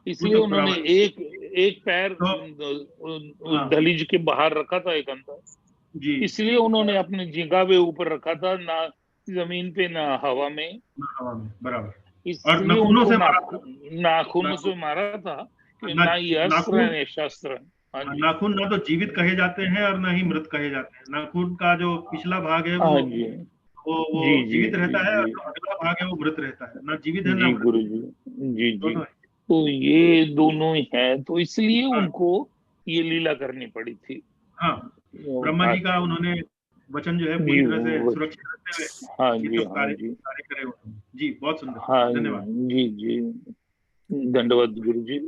इसलिए उन्होंने एक पैर दहलीज के बाहर रखा था, एक अंदर। इसलिए उन्होंने अपने जिंगावे ऊपर रखा था, ना जमीन पे ना हवा में। बराबर। इसलिए उनको नाखूनों से मारा था कि ना ये अस्त्र है शस्त्र। नाखून ना तो जीवित कहे जाते हैं और ना ही मृत कहे जाते हैं। नाखून का जो पिछला भाग है वो जीवित रहता है, और अगला भाग है वो मृत रहता है। ना जीवित है ना मृत। गुरु जी, जी। तो ये दोनों ही है, तो इसलिए उनको ये लीला करनी पड़ी थी। हाँ, ब्रह्मा जी का उन्होंने वचन जो है पूरी तरह से सुरक्षित रखते हुए कार्य करे उन्होंने। जी, बहुत सुंदर। हाँ, धन्यवाद जी। दंडवत गुरु जी।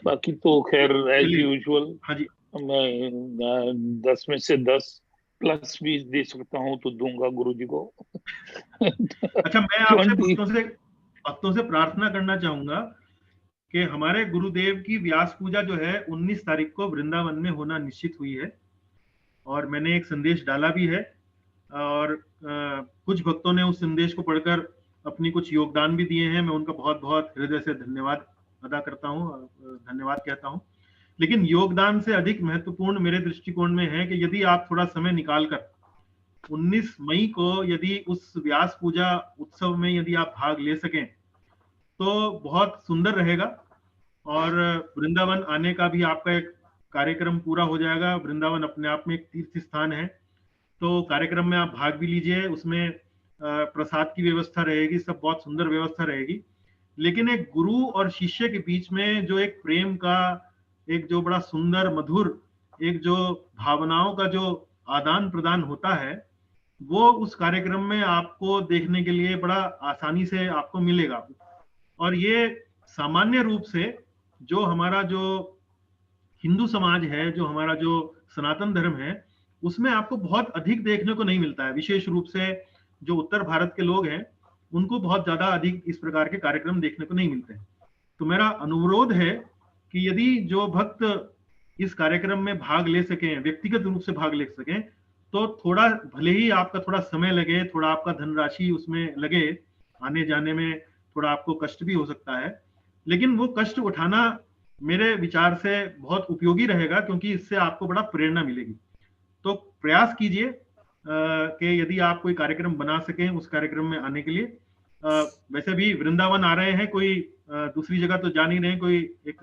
बाकी तो खैर एज यूजुअल, हाँ जी, मैं 10 में से 10 प्लस भी दे सकता हूँ तो दूंगा गुरु जी को। अच्छा, मैं आपसे भक्तों से प्रार्थना करना चाहूंगा कि हमारे गुरुदेव की व्यास पूजा जो है 19 तारीख को वृंदावन में होना निश्चित हुई है, और मैंने एक संदेश डाला भी है, और कुछ भक्तों ने उस संदेश को पढ़कर अपनी कुछ योगदान भी दिए हैं। मैं उनका बहुत बहुत हृदय से धन्यवाद अदा करता हूँ, धन्यवाद कहता हूँ। लेकिन योगदान से अधिक महत्वपूर्ण मेरे दृष्टिकोण में है कि यदि आप थोड़ा समय निकालकर 19 मई को यदि उस व्यास पूजा उत्सव में यदि आप भाग ले सकें तो बहुत सुंदर रहेगा। और वृंदावन आने का भी आपका एक कार्यक्रम पूरा हो जाएगा। वृंदावन अपने आप में एक तीर्थ स्थान है, तो कार्यक्रम में आप भाग भी लीजिए। उसमें प्रसाद की व्यवस्था रहेगी, सब बहुत सुंदर व्यवस्था रहेगी। लेकिन एक गुरु और शिष्य के बीच में जो एक प्रेम का, एक जो बड़ा सुंदर मधुर, एक जो भावनाओं का जो आदान प्रदान होता है, वो उस कार्यक्रम में आपको देखने के लिए बड़ा आसानी से आपको मिलेगा। और ये सामान्य रूप से जो हमारा जो हिंदू समाज है, जो हमारा जो सनातन धर्म है, उसमें आपको बहुत अधिक देखने को नहीं मिलता है। विशेष रूप से जो उत्तर भारत के लोग हैं उनको बहुत ज्यादा अधिक इस प्रकार के कार्यक्रम देखने को नहीं मिलते हैं। तो मेरा अनुरोध है कि यदि जो भक्त इस कार्यक्रम में भाग ले सकें, व्यक्तिगत रूप से भाग ले सकें, तो थोड़ा भले ही आपका थोड़ा समय लगे, थोड़ा आपका धनराशि उसमें लगे, आने जाने में थोड़ा आपको कष्ट भी हो सकता है, लेकिन वो कष्ट उठाना मेरे विचार से बहुत उपयोगी रहेगा, क्योंकि इससे आपको बड़ा प्रेरणा मिलेगी। तो प्रयास कीजिए कि यदि आप कोई कार्यक्रम बना सकें उस कार्यक्रम में आने के लिए। वैसे भी वृंदावन आ रहे हैं, कोई दूसरी जगह तो जा नहीं रहे हैं, कोई एक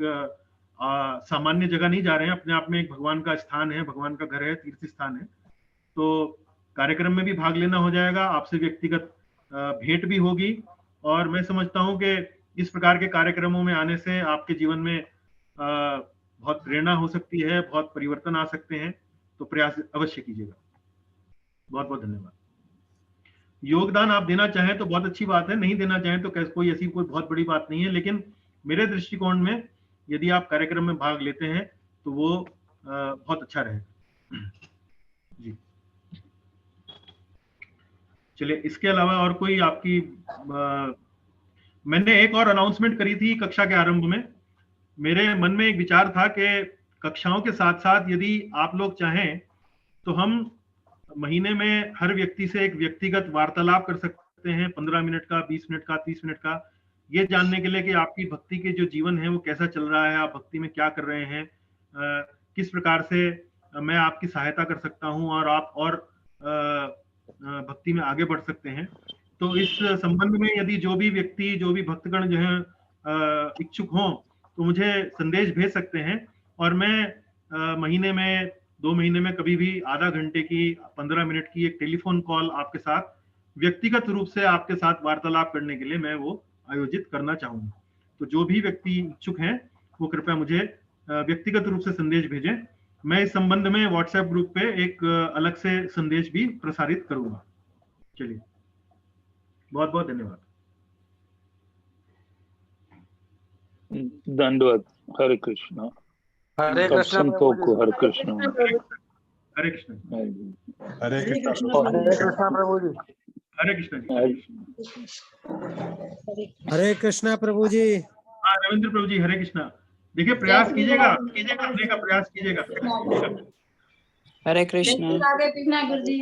सामान्य जगह नहीं जा रहे हैं, अपने आप में एक भगवान का स्थान है, भगवान का घर है, तीर्थ स्थान है। तो कार्यक्रम में भी भाग लेना हो जाएगा, आपसे व्यक्तिगत भेंट भी होगी, और मैं समझता हूं कि इस प्रकार के कार्यक्रमों में आने से आपके जीवन में बहुत प्रेरणा हो सकती है, बहुत परिवर्तन आ सकते हैं। तो प्रयास अवश्य कीजिएगा। बहुत बहुत धन्यवाद। योगदान आप देना चाहें तो बहुत अच्छी बात है, नहीं देना चाहें तो कोई ऐसी कोई बहुत बड़ी बात नहीं है, लेकिन मेरे दृष्टिकोण में यदि आप कार्यक्रम में भाग लेते हैं तो वो बहुत अच्छा रहेगा जी। चलिए, इसके अलावा और कोई आपकी मैंने एक और अनाउंसमेंट करी थी कक्षा के आरंभ में। मेरे मन में एक विचार था कि कक्षाओं के साथ साथ यदि आप लोग चाहें तो हम महीने में हर व्यक्ति से एक व्यक्तिगत वार्तालाप कर सकते हैं, 15 मिनट का, 20 मिनट का, 30 मिनट का, ये जानने के लिए कि आपकी भक्ति के जो जीवन है वो कैसा चल रहा है, आप भक्ति में क्या कर रहे हैं, किस प्रकार से मैं आपकी सहायता कर सकता हूं और आप और भक्ति में आगे बढ़ सकते हैं। तो इस संबंध में यदि जो भी व्यक्ति, जो भी भक्तगण जो है इच्छुक हों तो मुझे संदेश भेज सकते हैं, और मैं महीने में, 2 महीने में कभी भी आधा घंटे की, 15 मिनट की एक टेलीफोन कॉल आपके साथ व्यक्तिगत रूप से आपके साथ वार्तालाप करने के लिए मैं वो आयोजित करना चाहूंगा। तो जो भी व्यक्ति इच्छुक हैं वो कृपया मुझे व्यक्तिगत रूप से संदेश भेजें। मैं इस संबंध में व्हाट्सएप ग्रुप पे एक अलग से संदेश भी प्रसारित करूंगा। चलिए, बहुत बहुत धन्यवाद। दंडवत। हरे कृष्णा। हरे सब कृष्णा संतों को हरे कृष्णा। हरे कृष्ण। हरे कृष्णा प्रभु जी। हरे कृष्ण जी। हरे कृष्णा प्रभु जी। हाँ रविंद्र प्रभु जी, हरे कृष्णा। देखिए, प्रयास कीजिएगा, आने का प्रयास कीजिएगा। हरे कृष्णा। गुरु जी।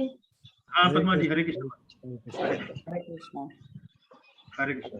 हाँ पद्मा जी, हरे कृष्ण। हरे कृष्णा। हरे कृष्ण।